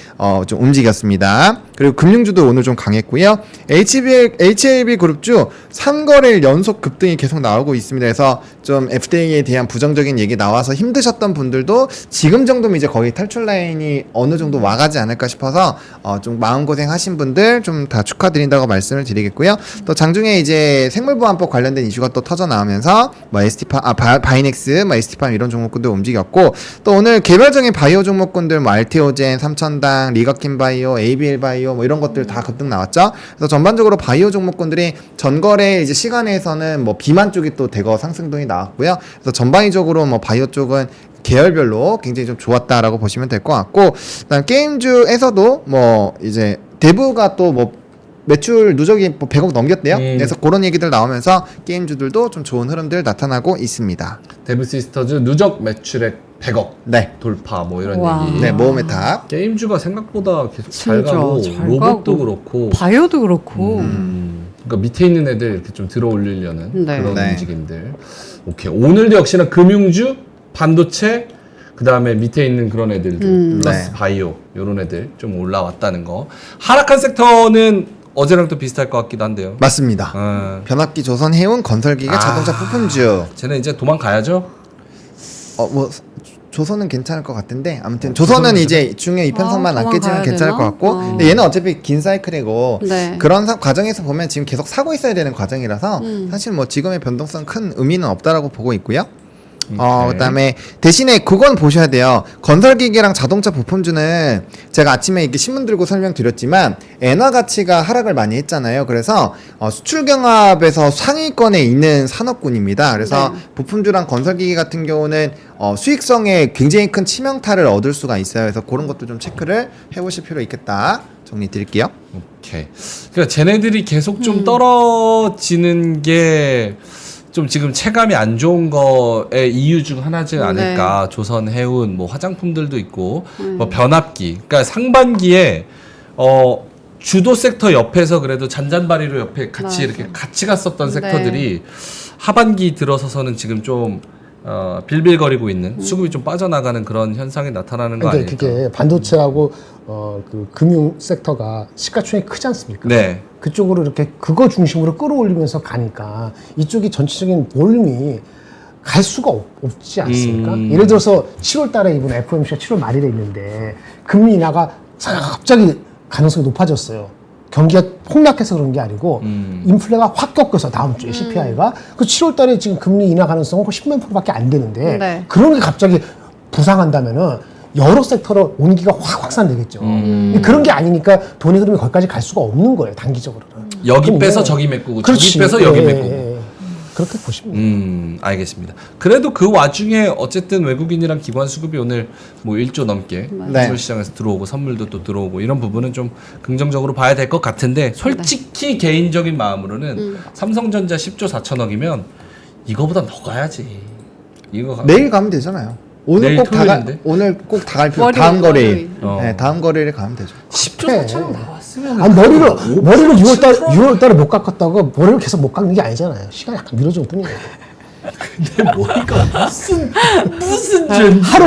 좀 움직였습니다. 그리고 금융주도 오늘 좀 강했고요. HLB 그룹주 3거래일 연속 급등이 계속 나오고 있습니다. 그래서 좀 FDA에 대한 부정적인 얘기 나와서 힘드셨던 분들도 지금 정도면 이제 거의 탈출 라인이 어느 정도 와가지 않을까 싶어서 좀 마음고생 하신 분들 좀 다 축하드린다고 말씀을 드리겠고요. 또 장중에 이제 생물보안법 관련된 이슈가 또 터져 나오면서 뭐 바이넥스, 뭐 ST팜 이런 종목군들 움직였고 또 오늘 개별적인 바이오 종목군들 뭐 알테오젠, 삼천당, 리가킨 ABL 바이오 뭐 이런 것들 다 급등 나왔죠. 그래서 전반적으로 바이오 종목군들이 전거래 이제 시간에서는 뭐 비만 쪽이 또 대거 상승동이 나왔고요. 그래서 전방위적으로 뭐 바이오 쪽은 계열별로 굉장히 좀 좋았다라고 보시면 될 것 같고, 그다음 게임주에서도 뭐 이제 대부가 또 뭐 매출 누적이 뭐 100억 넘겼대요. 그래서 그런 얘기들 나오면서 게임주들도 좀 좋은 흐름들 나타나고 있습니다. 데브시스터즈 누적 매출액 100억 네, 돌파 뭐 이런 와. 얘기. 네 모험의 탑. 게임주가 생각보다 계속 잘 진짜 가고 잘 로봇도 가고. 그렇고 바이오도 그렇고. 그러니까 밑에 있는 애들 이렇게 좀 들어 올리려는 네. 그런 네. 움직임들. 오케이. 오늘도 역시나 금융주, 반도체, 그 다음에 밑에 있는 그런 애들들, 플러스 네. 바이오 이런 애들 좀 올라왔다는 거. 하락한 섹터는 어제랑 또 비슷할 것 같기도 한데요. 맞습니다. 변압기 조선 해운 건설기계 자동차 부품주. 쟤는 이제 도망가야죠. 뭐 조선은 괜찮을 것 같은데 아무튼 조선은 이제 중에 이편선만 안 깨지면 도망가야 괜찮을 되나? 것 같고 근데 얘는 어차피 긴 사이클이고 네. 그런 과정에서 보면 지금 계속 사고 있어야 되는 과정이라서 사실 뭐 지금의 변동성 큰 의미는 없다라고 보고 있고요. 그다음에 대신에 그건 보셔야 돼요. 건설기계랑 자동차 부품주는 제가 아침에 이렇게 신문 들고 설명드렸지만 엔화 가치가 하락을 많이 했잖아요. 그래서 수출 경합에서 상위권에 있는 산업군입니다. 그래서 네. 부품주랑 건설기계 같은 경우는 수익성에 굉장히 큰 치명타를 얻을 수가 있어요. 그래서 그런 것도 좀 체크를 해보실 필요 있겠다. 정리 드릴게요. 오케이. 그러니까 쟤네들이 계속 좀 떨어지는 게 좀 지금 체감이 안 좋은 거의 이유 중 하나지 않을까. 조선, 해운, 뭐 화장품들도 있고, 뭐 변압기. 그러니까 상반기에 주도 섹터 옆에서 그래도 잔잔바리로 옆에 같이 맞아. 이렇게 같이 갔었던 네. 섹터들이 하반기 들어서서는 지금 좀 빌빌거리고 있는 수급이 좀 빠져나가는 그런 현상이 나타나는 거 근데 아닐까? 그게 반도체하고 그 금융 섹터가 시가총액이 크지 않습니까? 네. 그쪽으로 이렇게 그거 중심으로 끌어올리면서 가니까 이쪽이 전체적인 볼륨이 갈 수가 없지 않습니까? 예를 들어서 7월 달에 이번 FOMC가 7월 말일에 있는데 금리 인하가 갑자기 가능성이 높아졌어요. 경기가 폭락해서 그런 게 아니고 인플레가 확 꺾여서 다음 주에 CPI가 그 7월 달에 지금 금리 인하 가능성은 10몇 %밖에 안 되는데 네. 그런 게 갑자기 부상한다면은 여러 섹터로 온기가 확 확산되겠죠. 근데 그런 게 아니니까 돈의 흐름이 거기까지 갈 수가 없는 거예요, 단기적으로는. 여기 그럼 빼서 뭐- 저기 메꾸고 그렇지. 저기 빼서 여기 예, 메꾸고. 예, 예. 그렇게 보시면 돼요. 알겠습니다. 그래도 그 와중에 어쨌든 외국인이랑 기관 수급이 오늘 뭐 1조 넘게 네. 선물 시장에서 들어오고 선물도 또 들어오고 이런 부분은 좀 긍정적으로 봐야 될 것 같은데 솔직히 개인적인 마음으로는 삼성전자 10조 4천억이면 이거보다 더 가야지. 이거 내일 가면 되잖아요. 오늘 내일 꼭 다 토요일인데? 오늘 꼭 다 갈 필요. 월요일, 다음 거래일. 월요일. 네, 다음 거래일에 가면 되죠. 10조 네. 4천억 나왔으면 아니, 머리를 6월 달에 못 깎았다고 머리를 계속 못 깎는 게 아니잖아요. 시간이 약간 미뤄진 뿐이에요. 머리가 무슨 하루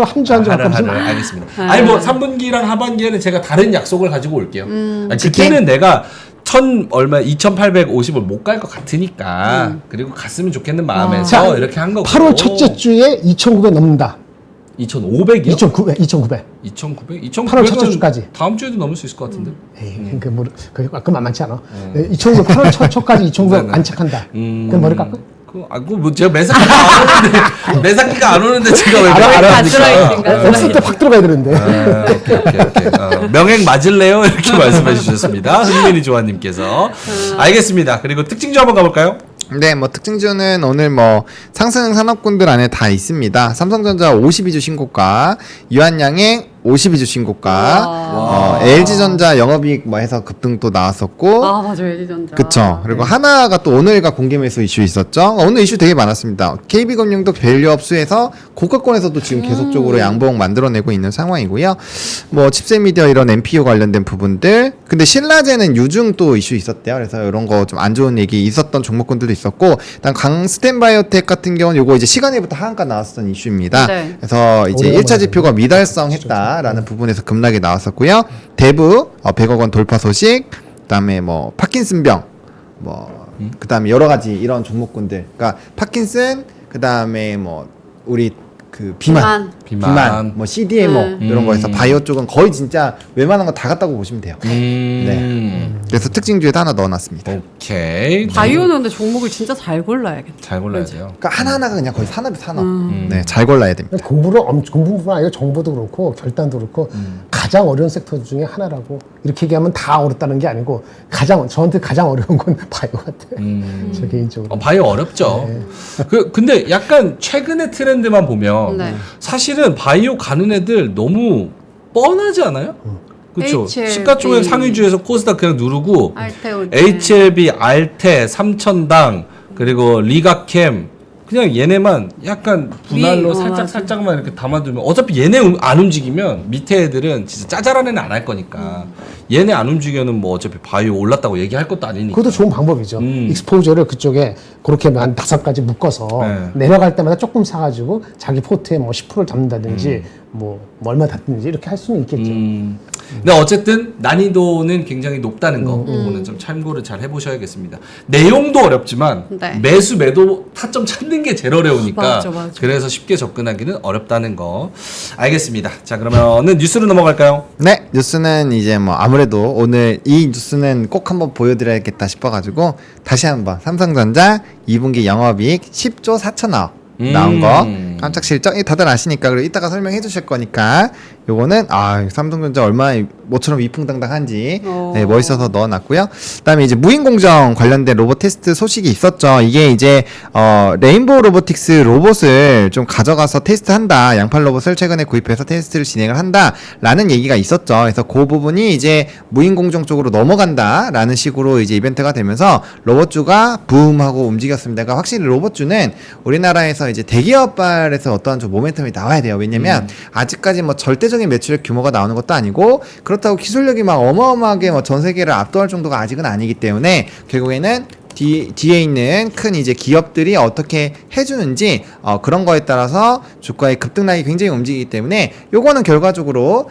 한 주 한 주 하루 알겠습니다. 아니 뭐 3분기랑 하반기에는 제가 다른 약속을 가지고 올게요. 아니, 그때는 내가 2,850을 못 갈 것 같으니까 그리고 갔으면 좋겠는 마음에서 자, 이렇게 한 거고. 8월 첫째 주에 2,900 넘는다. 2,500이요? 2,900. 2,900? 8월 첫째 주까지. 다음 주에도 넘을 수 있을 것 같은데. 에이, 그거 만만치 않아. 2,900 8월 초까지 2,900 네네. 안착한다. 그럼 머리 깎아? 뭐 제가 매사기가 안 오는데 매사기가 안 오는데 제가 왜 다 매사기가 들어있으니까. 없을 때 확 들어가야 되는데. 오케이. 명행 맞을래요? 이렇게 말씀해 주셨습니다. 흥민이 조아님께서. 알겠습니다. 그리고 특징주 한번 가볼까요? 네, 뭐 특징주는 오늘 뭐 상승 산업군들 안에 다 있습니다. 삼성전자 52주 신고가, 유한양행 52주 신고가, LG전자 영업이익 뭐 해서 급등 또 나왔었고, 아 맞아요, LG전자. 그쵸. 그리고 하나가 또 오늘과 공개 매수 이슈 있었죠. 오늘 이슈 되게 많았습니다. KB금융도 밸류 업수에서 고가권에서도 지금 계속적으로 양봉 만들어내고 있는 상황이고요. 뭐 칩셋미디어 이런 NPU 관련된 부분들. 근데 신라제는 유중 또 이슈 있었대요. 그래서 이런 거 좀 안 좋은 얘기 있었던 종목군들도 있었고, 일단 강스텐바이오텍 같은 경우는 요거 이제 시간에부터 하한가 나왔었던 이슈입니다. 네. 그래서 이제 오래간만에 1차 지표가 미달성했다라는 부분에서 급락이 나왔었고요. 대부 100억 원 돌파 소식, 그다음에 뭐 파킨슨병, 뭐 그다음에 여러 가지 이런 종목군들. 그러니까 파킨슨, 그다음에 뭐 우리 그 비만, 뭐 CDMO 이런 거에서 바이오 쪽은 거의 진짜 웬만한 거 다 갔다고 보시면 돼요. 네. 그래서 특징주에도 하나 넣어놨습니다. 오케이. 바이오는 근데 종목을 진짜 잘 골라야겠다. 잘 골라야 돼요. 그러니까 하나하나가 그냥 거의 산업. 네, 잘 골라야 됩니다. 공부뿐만 아니라 정보도 그렇고 결단도 그렇고 가장 어려운 섹터 중에 하나라고 이렇게 얘기하면 다 어렵다는 게 아니고 저한테 가장 어려운 건 바이오 같아요. 저 개인적으로. 바이오 어렵죠. 근데 약간 최근의 트렌드만 보면 네. 사실은 바이오 가는 애들 너무 뻔하지 않아요? 그렇죠. HLB. 시가총액 상위주에서 코스닥 그냥 누르고 알테오. HLB, 알테, 삼천당 그리고 리가캠 그냥 얘네만 약간 분할로 맞아. 살짝만 이렇게 담아두면 어차피 얘네 안 움직이면 밑에 애들은 진짜 짜잘한 애는 안 할 거니까 얘네 안 움직여는 뭐 어차피 바이오 올랐다고 얘기할 것도 아니니까. 그것도 좋은 방법이죠. 익스포저를 그쪽에 그렇게만 한 5가지 묶어서 내려갈 때마다 조금 사가지고 자기 포트에 뭐 10%를 잡는다든지 뭐 얼마 닫든지 이렇게 할 수는 있겠죠. 근데 어쨌든 난이도는 굉장히 높다는 거 그거는 좀 참고를 잘 해보셔야겠습니다. 내용도 어렵지만 네. 매수 매도 타점 찾는 게 제일 어려우니까 맞아. 그래서 쉽게 접근하기는 어렵다는 거 알겠습니다. 자 그러면은 뉴스로 넘어갈까요? 네, 뉴스는 이제 뭐 아무래도 오늘 이 뉴스는 꼭 한번 보여드려야겠다 싶어가지고 다시 한번 삼성전자 2분기 영업이익 10조 4천억 나온 거 깜짝 실적 다들 아시니까 그리고 이따가 설명해 주실 거니까 요거는 삼성전자 얼마나 모처럼 위풍당당한지 네, 멋있어서 넣어놨고요. 그다음에 이제 무인공정 관련된 로봇 테스트 소식이 있었죠. 이게 이제 레인보우 로보틱스 로봇을 좀 가져가서 테스트한다. 양팔 로봇을 최근에 구입해서 테스트를 진행을 한다라는 얘기가 있었죠. 그래서 그 부분이 이제 무인공정 쪽으로 넘어간다라는 식으로 이제 이벤트가 되면서 로봇주가 붐하고 움직였습니다. 그러니까 확실히 로봇주는 우리나라에서 이제 대기업발에서 어떠한 좀 모멘텀이 나와야 돼요. 왜냐면 아직까지 뭐 절대적인 매출액 규모가 나오는 것도 아니고 그렇다고 기술력이 막 어마어마하게 뭐 전 세계를 압도할 정도가 아직은 아니기 때문에 결국에는 뒤에 있는 큰 이제 기업들이 어떻게 해주는지 그런 거에 따라서 주가의 급등락이 굉장히 움직이기 때문에 요거는 결과적으로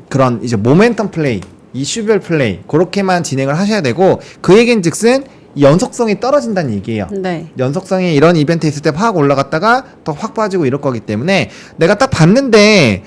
그런 이제 모멘텀 플레이, 이슈별 플레이 그렇게만 진행을 하셔야 되고 그 얘기인즉슨 연속성이 떨어진다는 얘기예요. 네. 연속성이 이런 이벤트 있을 때 확 올라갔다가 또 확 빠지고 이럴 거기 때문에 내가 딱 봤는데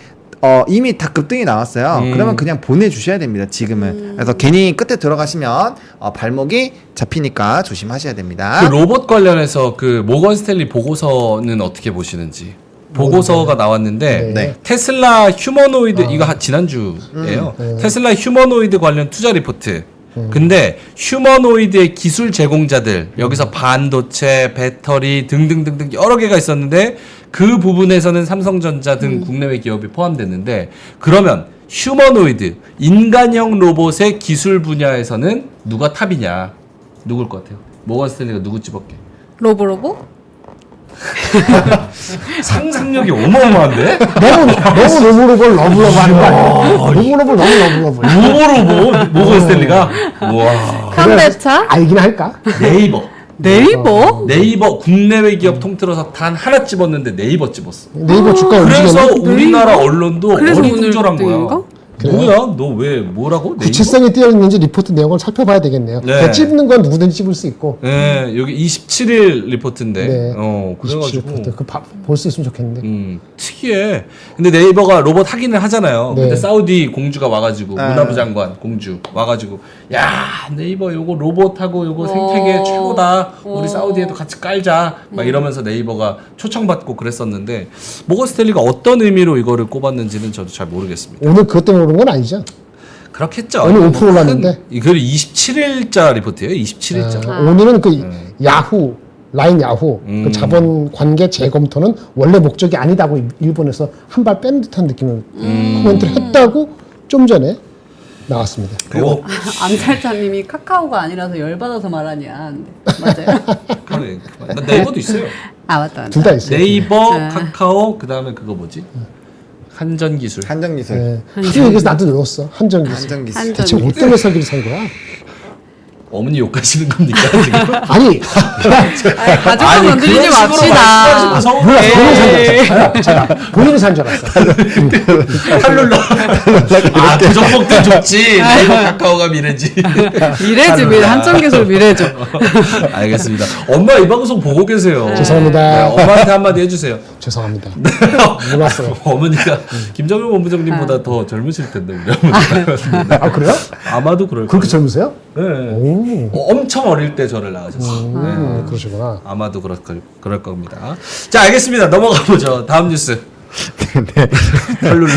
이미 다 급등이 나왔어요. 그러면 그냥 보내주셔야 됩니다. 지금은. 그래서 괜히 끝에 들어가시면 발목이 잡히니까 조심하셔야 됩니다. 그 로봇 관련해서 그 모건 스탠리 보고서는 어떻게 보시는지. 보고서가 나왔는데 네. 테슬라 휴머노이드 이거 지난주예요. 테슬라 휴머노이드 관련 투자 리포트. 근데 휴머노이드의 기술 제공자들 여기서 반도체, 배터리 등등등등 여러 개가 있었는데 그 부분에서는 삼성전자 등 국내외 기업이 포함됐는데 그러면 휴머노이드 인간형 로봇의 기술 분야에서는 누가 탑이냐? 누굴 것 같아요? 모건 스탠리가 누구 집었게? 로보로보? 상상력이 어마어마한데? 너무 로브로볼 러블러브 하는 거 아니야? 로브로볼 너무 러블러브. 로보로보 모건 스탠리가 우와 현대차? 알긴 할까? 네이버? 국내외 기업 통틀어서 단 하나 집었는데 네이버 집었어. 네이버 주가 그래서 움직였나? 우리나라 언론도 그래서 어리둥절한 오늘 거야. 등인가? 뭐야? 너 왜 뭐라고? 네이버? 구체성이 뛰어있는지 리포트 내용을 살펴봐야 되겠네요. 네. 그냥 찝는 건 누구든지 찝을 수 있고. 네, 여기 27일 리포트인데. 네. 그래가지고. 볼 수 있으면 좋겠는데. 특이해. 근데 네이버가 로봇 확인을 하잖아요. 네. 근데 사우디 공주가 와가지고 문화부 장관 공주 와가지고 야 네이버 요거 로봇하고 요거 생태계 최고다. 우리 사우디에도 같이 깔자. 막 이러면서 네이버가 초청받고 그랬었는데 모건 스탠리가 어떤 의미로 이거를 꼽았는지는 저도 잘 모르겠습니다. 오늘 그것 때문에 오른 건 아니죠? 그렇겠죠. 오늘 5% 올랐는데. 이거 27일자 리포트예요. 27일자. 오늘은 그 야후 라인 야후 그 자본 관계 재검토는 원래 목적이 아니다고 일본에서 한 발 뺀 듯한 느낌을 코멘트를 했다고 좀 전에 나왔습니다. 그리고 암살자님이 카카오가 아니라서 열받아서 말하냐. 근데 맞아요? 그래, 나 네이버도 있어요. 아 맞다. 둘 다 있어요. 네이버, 네. 카카오, 그 다음에 그거 뭐지? 한전기술. 한정기술. 네. 하도 얘기해서 나도 외웠어. 한정기술. 한정기술. 대체 어떤 회사기를 산 거야? 어머니 욕하시는 겁니까 지금? 아니 가족을 건드리지 그런 식으로 맙시다. 말씀하시면서 몰라 에이, 본인이 산 줄 알았어. 탈룰라. 아, 그 종목들 좋지. 네이버, 카카오가 미래지. 미래죠, 미래. 한정기술 미래죠. 알겠습니다. 엄마 이 방송 보고 계세요. 죄송합니다. 네, 엄마한테 한마디 해주세요. 죄송합니다. 몰랐어요. 어머니가 김정일 본부장님보다 더 젊으실 텐데 우리 어머니가. 아 그래요? 아마도 그럴 그렇게 거예요. 젊으세요? 네. 오, 엄청 어릴 때 저를 낳으셨어요. 네. 그러시구나. 아마도 그럴 겁니다. 자, 알겠습니다. 넘어가 보죠. 다음 뉴스. 탈룰라.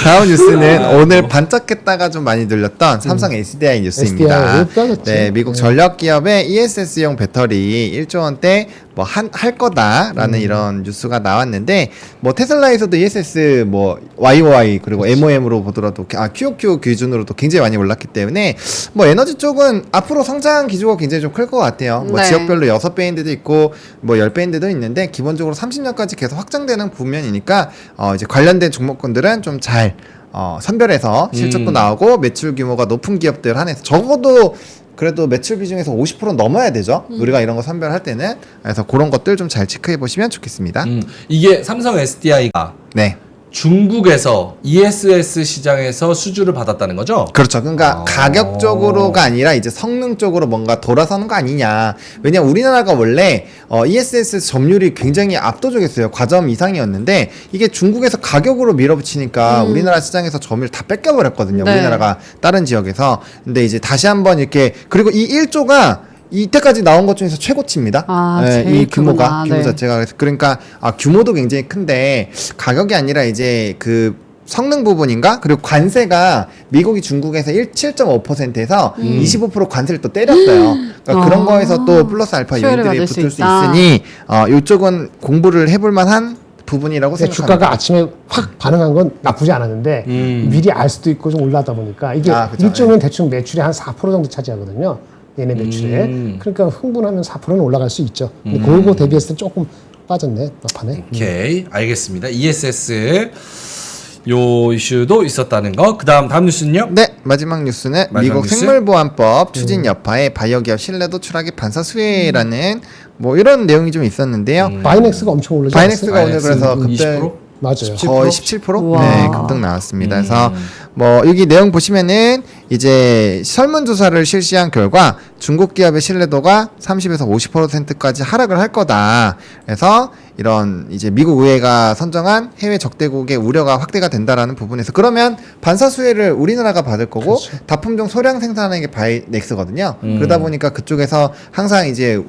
다음 뉴스는 오늘 반짝했다가 좀 많이 들렸던 삼성 SDI 뉴스입니다. SDI 못 네, 미국 전력 기업의 ESS용 배터리 1조 원대 뭐 할 거다라는 이런 뉴스가 나왔는데 뭐 테슬라에서도 ESS 뭐 YOY 그리고 MOM으로 보더라도 QOQ 기준으로도 굉장히 많이 올랐기 때문에 뭐 에너지 쪽은 앞으로 성장 기조가 굉장히 좀 클 것 같아요. 뭐 네. 지역별로 6배인데도 있고 뭐 10배인데도 있는데 기본적으로 30년까지 계속 확장되는 국면이니까 이제 관련된 종목군들은 좀 잘 선별해서 실적도 나오고 매출 규모가 높은 기업들 한해서 적어도 그래도 매출 비중에서 50%는 넘어야 되죠. 우리가 이런 거 선별할 때는. 그래서 그런 것들 좀 잘 체크해 보시면 좋겠습니다. 이게 삼성 SDI가 네. 중국에서 ESS 시장에서 수주를 받았다는 거죠? 그렇죠. 그러니까 가격적으로가 아니라 이제 성능 쪽으로 뭔가 돌아서는 거 아니냐. 왜냐면 우리나라가 원래 ESS 점유율이 굉장히 압도적이었어요. 과점 이상이었는데 이게 중국에서 가격으로 밀어붙이니까 우리나라 시장에서 점유율 다 뺏겨버렸거든요. 네. 우리나라가 다른 지역에서. 근데 이제 다시 한번 이렇게 그리고 이 1조가 이때까지 나온 것 중에서 최고치입니다. 아, 네, 제일 이 규모가 크구나. 규모 네. 자체가 그래서 그러니까 규모도 굉장히 큰데 가격이 아니라 이제 그 성능 부분인가 그리고 관세가 미국이 중국에서 7.5%에서 25% 관세를 또 때렸어요. 그러니까 그런 거에서 또 플러스 알파 수혜를 요인들이 받을 수 붙을 수 있다. 있으니 이쪽은 공부를 해볼 만한 부분이라고 근데 생각합니다. 주가가 아침에 확 반응한 건 나쁘지 않았는데 미리 알 수도 있고 좀 올라다 보니까 이게 그쵸. 1조면 대충 매출의 한 4% 정도 차지하거든요. 얘네 매출에. 그러니까 흥분하면 4%는 올라갈 수 있죠. 근데 그거 대비했을 때 조금 빠졌네. 막판에. 오케이, 알겠습니다. ESS 요 이슈도 있었다는 거. 다음 뉴스는요? 네, 마지막 뉴스는 마지막 미국 뉴스? 생물보안법 추진 여파에 바이오기업 신뢰도 추락의 반사 수혜라는 뭐 이런 내용이 좀 있었는데요. 바이넥스가 엄청 오르지 바이넥스가 않았어요? 오늘 그래서 급등 20%? 맞아요. 거의 17%? 우와. 네, 급등 나왔습니다. 그래서 뭐 여기 내용 보시면은 이제 설문조사를 실시한 결과 중국 기업의 신뢰도가 30에서 50%까지 하락을 할 거다. 그래서 이런 이제 미국 의회가 선정한 해외 적대국의 우려가 확대가 된다라는 부분에서 그러면 반사 수혜를 우리나라가 받을 거고 다품종 소량 생산하는 게 바이넥스거든요. 그러다 보니까 그쪽에서 항상 이제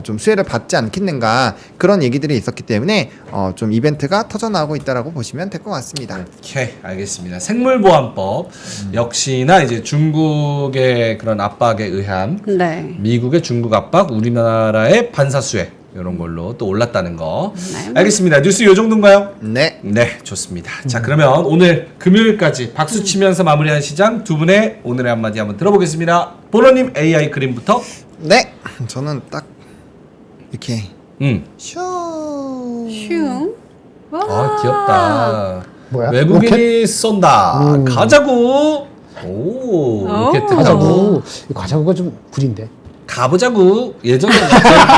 좀 수혜를 받지 않겠는가 그런 얘기들이 있었기 때문에 좀 이벤트가 터져나오고 있다라고 보시면 될 것 같습니다. 오케이, 알겠습니다. 생물보안법 역시나 이제 중국의 그런 압박에 의한 네. 미국의 중국 압박, 우리나라의 반사수혜 이런 걸로 또 올랐다는 거. 네. 알겠습니다. 뉴스 요 정도인가요? 네. 네, 좋습니다. 자, 그러면 오늘 금요일까지 박수 치면서 마무리한 시장 두 분의 오늘의 한마디 한번 들어보겠습니다. 보너님 AI 그림부터. 네. 저는 딱 이렇게 슈. 아, 귀엽다. 뭐야? 외국인이 쏜다. 가자구. 오, 로켓 타고. 과자구. 이 과자구가 좀 구린데. 가보자구. 예전에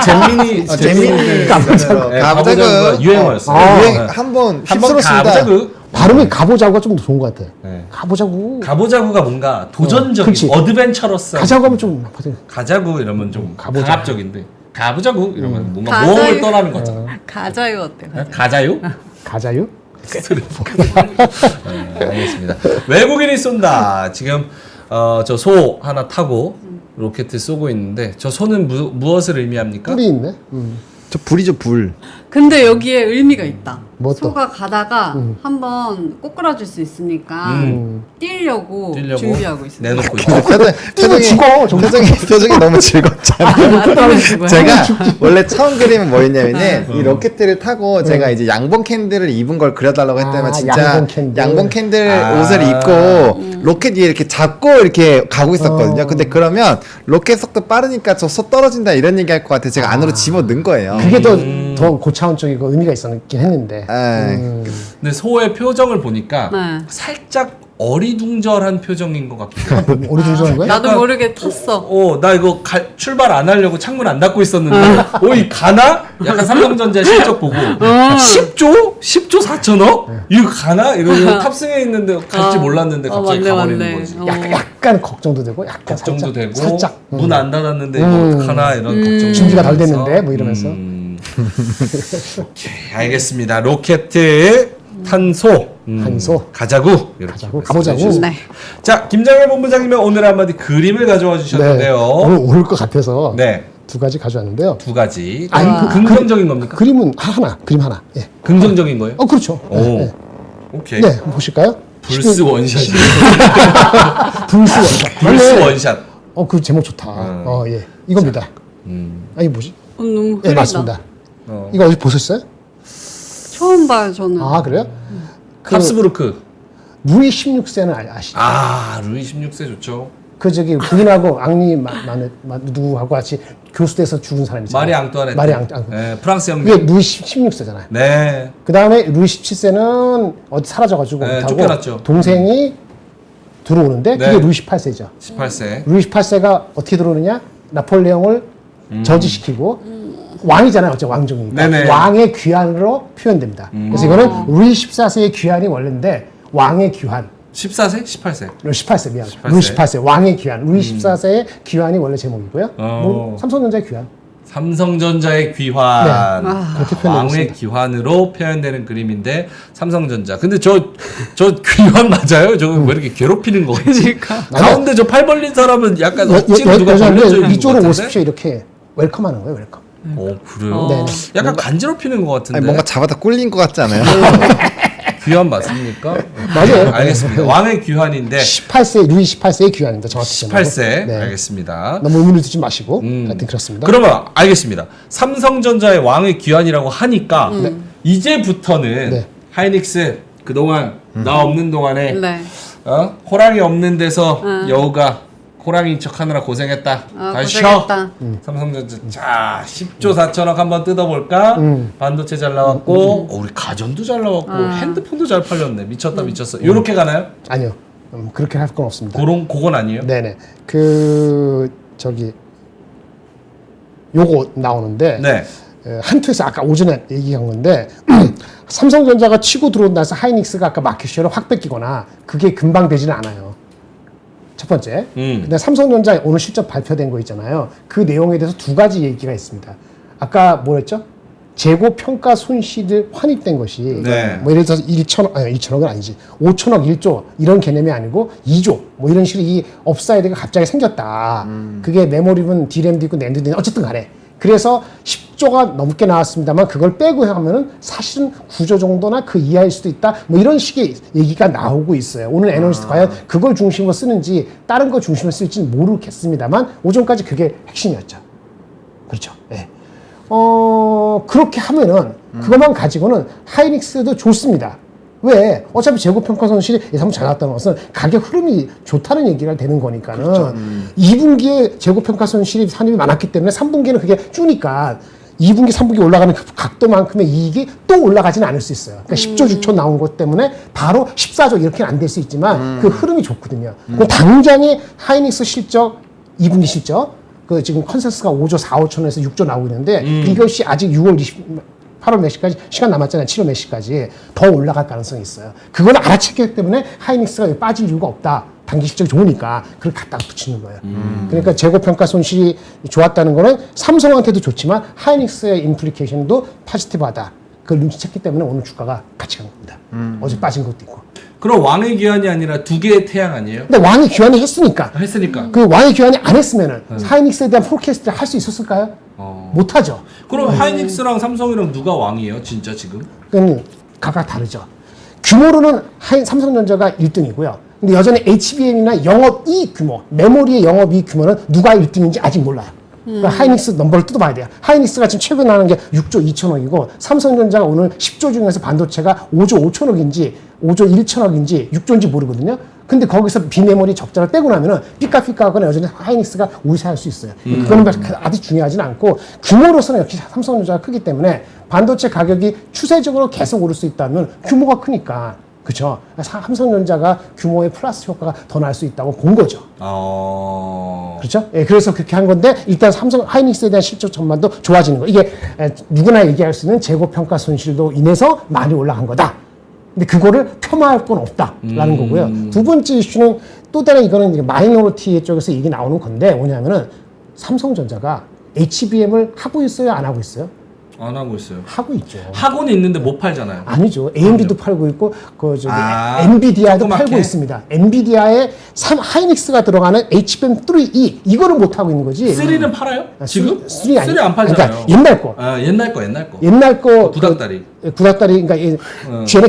잼민이 재민이 가보자구. 네, 가보자구. 가보자구가 유행어였어요. 한번 한번 휩쓸었습니다. 가보자구. 발음이 가보자구가 좀 좋은 것 같아. 네. 가보자구. 가보자구가 뭔가 도전적인 그치. 어드벤처러스. 가자구 하면 좀 가자구 이러면 좀 가보자구. 강압적인데 가보자구 이러면 뭔가 가자유. 모험을 떠나는 거죠. 가자유 어때? 가자요? 가자유? 네, 알겠습니다. 외국인이 쏜다. 지금 저 소 하나 타고 로켓을 쏘고 있는데 저 소는 무엇을 의미합니까? 뿔이 있네. 저 불이죠, 불. 근데 여기에 의미가 있다. 뭐 또? 소가 가다가 한번 꼬꾸라질 수 있으니까 뛰려고 준비하고 있어요. 내놓고 있죠. 표정이 너무 즐겁잖아요. 뛰면 죽어요. 제가 원래 처음 그림은 뭐였냐면은 이 로켓을 타고 제가 이제 양봉 캔들을 입은 걸 그려달라고 했다면 진짜 양봉 캔들 옷을 입고 로켓 위에 이렇게 잡고 이렇게 가고 있었거든요. 근데 그러면 로켓 속도 빠르니까 저 소 떨어진다 이런 얘기 할 것 같아. 제가 안으로 집어 넣은 거예요. 그게 더 고차원적이고 의미가 있었긴 했는데. 근데 소의 표정을 보니까 네. 살짝 어리둥절한 표정인 것 같기도 하고. 어리둥절한 거야? 나도 모르게 탔어. 나 이거 출발 안 하려고 창문 안 닫고 있었는데, 이 가나? 약간 삼성전자 실적 보고, 10조? 10조 4천억? 이거 가나? 이러고 탑승해 있는데 갈지 몰랐는데 갑자기 맞네, 가버리는 맞네. 거지. 약간 걱정도 되고, 약간 걱정도 되고, 살짝. 문 안 닫았는데 이거 어떡하나? 이런 걱정. 준비가 덜 됐는데, 뭐 이러면서. 오케이, 알겠습니다. 로켓 탄소. 탄소. 가자고. 이렇게 가자고, 가보자고. 말씀해 주셨습니다. 네. 자, 김장일 본부장님은 오늘 한마디 그림을 가져와 주셨는데요. 오늘 올 것 같아서 네. 두 가지 가져왔는데요. 두 가지. 아니, 긍정적인 겁니까? 그림은 하나, 그림 하나. 예. 긍정적인 거예요? 그렇죠. 오. 네. 오케이. 네, 보실까요? 불스 원샷이. 불스 원샷. 불스 네. 원샷. 그 제목 좋다. 예. 이겁니다. 아니, 뭐지? 너무 예, 흐리다. 맞습니다. 이거 어디 보셨어요? 처음 봐요, 저는. 아, 그래요? 합스부르크. 루이 16세는 아시죠? 루이 16세 좋죠. 그 저기 부인하고 앙리 누구하고 같이 교수대에서 죽은 사람 있잖아요. 마리 앙뚜아네트. 마리 앙뚜아네트. 네, 프랑스 이게 영미. 루이 16세잖아요. 네. 그 다음에 루이 17세는 어디 사라져가지고 네, 못하고 쫓겨났죠. 동생이 들어오는데 네. 그게 루이 18세죠. 18세. 루이 18세가 어떻게 들어오느냐? 나폴레옹을 저지시키고 왕이잖아요. 어째 왕족이니까. 네네. 왕의 귀환으로 표현됩니다. 그래서 이거는 루이 14세의 귀환이 원래인데 왕의 귀환. 14세? 18세. 루이 18세 미안. 18세. 루이 18세 왕의 귀환. 루이 14세의 귀환이 원래 제목이고요. 뭐 삼성전자의 귀환. 삼성전자의 귀환. 네. 그렇게 표현되고 왕의 있습니다. 귀환으로 표현되는 그림인데 삼성전자. 근데 저 귀환 맞아요? 저거 왜 이렇게 괴롭히는 거지? 가운데 저 팔 벌린 사람은 약간 억지로 누가 벌려져 있는 것 이쪽으로 같은데? 오십시오 이렇게 웰컴하는 거예요. 웰컴. 그래요? 네. 약간 간지럽히는 것 같은데. 아니, 뭔가 잡아다 꿀린 것 같지 않아요? 귀환 맞습니까? 맞아요. 알겠습니다. 왕의 귀환인데 18세 루이 18세의 귀환입니다. 정확히 18세. 네. 알겠습니다. 너무 의미를 두지 마시고 하여튼 그렇습니다. 그러면 알겠습니다. 삼성전자의 왕의 귀환이라고 하니까 이제부터는 네. 하이닉스 그동안 나 없는 동안에 네. 호랑이 없는 데서 여우가 호랑이인 척 하느라 고생했다. 잘 쉬어. 고생했다. 삼성전자 자 10조 4천억 한번 뜯어볼까? 반도체 잘 나왔고 우리 가전도 잘 나왔고 핸드폰도 잘 팔렸네. 미쳤다 미쳤어. 요렇게 가나요? 아니요. 그렇게 할 건 없습니다. 그건 아니에요? 네네. 요거 나오는데 네. 한 투에서 아까 오전에 얘기한 건데 삼성전자가 치고 들어온다 해서 하이닉스가 아까 마켓쉐어를 확 뺏기거나 그게 금방 되지는 않아요. 첫 번째. 근데 삼성전자 오늘 실적 발표된 거 있잖아요. 그 내용에 대해서 두 가지 얘기가 있습니다. 아까 뭐랬죠? 재고 평가 손실을 환입된 것이 네. 뭐 예를 들어서 1천억은 아니지 5천억 1조 이런 개념이 아니고 2조 뭐 이런 식으로 이 업사이드가 갑자기 생겼다. 그게 메모리는 D램도 있고 낸드도 있고 어쨌든 간에 그래서 10조가 넘게 나왔습니다만 그걸 빼고 하면은 사실은 9조 정도나 그 이하일 수도 있다. 뭐 이런 식의 얘기가 나오고 있어요. 오늘 애널리스트 과연 그걸 중심으로 쓰는지 다른 거 중심으로 쓸지는 모르겠습니다만 오전까지 그게 핵심이었죠. 그렇죠. 예. 그렇게 하면은 그것만 가지고는 하이닉스도 좋습니다. 왜? 어차피 재고평가 손실이 예상보다 잘 나왔다는 것은 가격 흐름이 좋다는 얘기가 되는 거니까는 그렇죠. 2분기에 재고평가 손실이 산입이 많았기 때문에 3분기에는 그게 주니까 2분기, 3분기 올라가는 그 각도만큼의 이익이 또 올라가지는 않을 수 있어요. 그러니까 10조, 6조 나온 것 때문에 바로 14조 이렇게는 안 될 수 있지만 그 흐름이 좋거든요. 그럼 당장의 하이닉스 실적, 2분기 실적, 그 지금 컨센서스가 5조 4, 5천원에서 6조 나오고 있는데 이것이 아직 8월 몇 시까지 시간 남았잖아요. 7월 몇 시까지 더 올라갈 가능성이 있어요. 그걸 알아챘기 때문에 하이닉스가 빠질 이유가 없다. 단기 실적이 좋으니까 그걸 갖다가 붙이는 거예요. 그러니까 재고평가 손실이 좋았다는 거는 삼성한테도 좋지만 하이닉스의 임플리케이션도 포지티브하다. 그걸 눈치챘기 때문에 오늘 주가가 같이 간 겁니다. 어제 빠진 것도 있고. 그럼 왕의 귀환이 아니라 두 개의 태양 아니에요? 근데 왕이 귀환을 했으니까. 했으니까. 그 왕이 귀환이 안 했으면은 하이닉스에 대한 포캐스트를 할 수 있었을까요? 못하죠. 그럼 하이닉스랑 삼성이랑 누가 왕이에요? 진짜 지금? 그러니까 각각 다르죠. 규모로는 삼성전자가 1등이고요. 근데 여전히 HBM이나 영업이익 규모, 메모리의 영업이익 규모는 누가 1등인지 아직 몰라요. 그러니까 하이닉스 넘버를 뜯어봐야 돼요. 하이닉스가 지금 최근에 나는 게 6조 2천억이고 삼성전자가 오늘 10조 중에서 반도체가 5조 5천억인지 5조 1천억인지 6조인지 모르거든요. 근데 거기서 비메모리 적자를 빼고 나면은 삐까삐까하거나 여전히 하이닉스가 우세할 수 있어요. 그거는 아주 중요하진 않고 규모로서는 역시 삼성전자가 크기 때문에 반도체 가격이 추세적으로 계속 오를 수 있다면 규모가 크니까 그렇죠. 삼성전자가 규모의 플러스 효과가 더 날 수 있다고 본 거죠. 그렇죠? 예, 그래서 그렇게 한 건데 일단 삼성 하이닉스에 대한 실적 전망도 좋아지는 거. 이게 누구나 얘기할 수 있는 재고 평가 손실로 인해서 많이 올라간 거다. 근데 그거를 폄하할 건 없다라는 거고요. 두 번째 이슈는 또 다른 이거는 마이너리티 쪽에서 얘기 나오는 건데 뭐냐면은 삼성전자가 HBM을 하고 있어요, 안 하고 있어요? 안 하고 있어요. 하고 있죠. 하고는 있는데 못 팔잖아요. 아니죠. AMD도 팔고 있고 그 저기 아, 엔비디아도 조그맣게? 팔고 있습니다. 엔비디아에 하이닉스가 들어가는 HBM3E 이거를 못 하고 있는 거지. 3는 팔아요? 지금? 3 아니. 3 안 팔잖아요. 그러니까 옛날 거. 아, 옛날 거. 옛날 거 구닥다리. 구닥다리 그러니까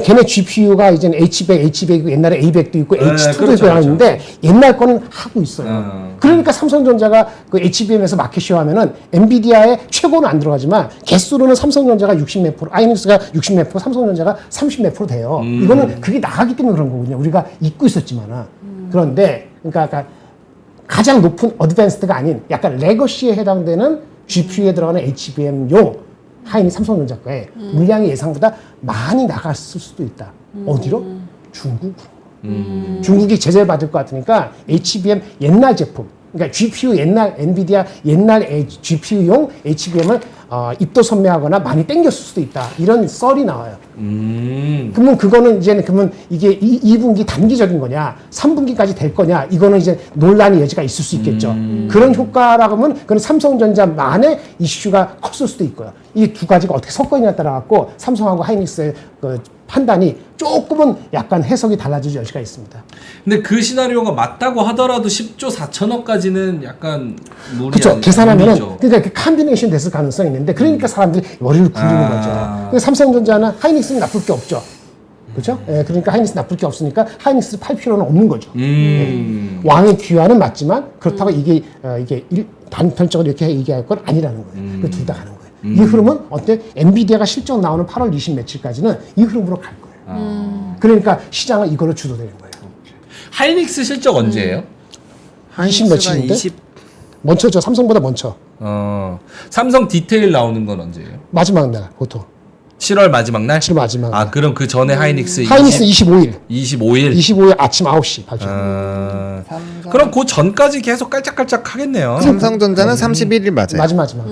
걔네 GPU가 이제는 H100이고 옛날에 A100도 있고 네, H2도 그렇죠, 있고 하는데 옛날 거는 하고 있어요. 음. 그러니까 삼성전자가 그 HBM에서 마켓시어 하면은 엔비디아의 최고는 안 들어가지만 개수로는 삼성전자가 60몇 프로, 하이닉스가 60몇 프로, 삼성전자가 30몇 프로 돼요. 이거는 그게 나가기 때문에 그런 거거든요. 우리가 잊고 있었지만은. 그런데 그러니까 가장 높은 어드밴스드가 아닌 약간 레거시에 해당되는 GPU에 들어가는 HBM용 하이닉 삼성전자 거에 물량이 예상보다 많이 나갔을 수도 있다. 어디로? 중국으로. 중국이 제재를 받을 것 같으니까 HBM 옛날 제품, 그러니까 GPU 옛날 엔비디아 옛날 GPU용 HBM을 입도 선매하거나 많이 땡겼을 수도 있다. 이런 썰이 나와요. 그러면 그거는 이제는 그러면 이게 2분기 단기적인 거냐, 3분기까지 될 거냐, 이거는 이제 논란의 여지가 있을 수 있겠죠. 그런 효과라고 하면 그건 삼성전자만의 이슈가 컸을 수도 있고요. 이 두 가지가 어떻게 섞어있냐에 따라 갖고 삼성하고 하이닉스의 그 판단이 조금은 약간 해석이 달라질 여지가 있습니다. 근데 그 시나리오가 맞다고 하더라도 10조 4천억까지는 약간 무리 그렇죠. 계산하면은 그러니까 그 컴비네이션 됐을 가능성이 있는데 그러니까 사람들이 머리를 굴리는 거죠. 그러니까 삼성전자는 하이닉스는 나쁠 게 없죠. 그렇죠? 예, 그러니까 하이닉스 나쁠 게 없으니까 하이닉스를 팔 필요는 없는 거죠. 예. 왕의 귀환은 맞지만 그렇다고 이게 단편적으로 이렇게 얘기할 건 아니라는 거예요. 그 둘 다 가는 거예요. 이 흐름은 어때? 엔비디아가 실적 나오는 8월 20 며칠까지는 이 흐름으로 갈 거예요. 그러니까 시장은 이거로 주도되는 거예요. 하이닉스 실적 언제예요? 20 며칠인데? 20... 먼저죠. 삼성보다 먼저. 삼성 디테일 나오는 건 언제예요? 마지막 날 보통. 7월 마지막 날? 7월 마지막 날. 아, 그럼 그 전에 하이닉스 하이닉스 25일. 25일. 25일 아침 9시 발표. 그럼 그 전까지 계속 깔짝깔짝 하겠네요. 삼성전자는 31일 맞아요. 마지막.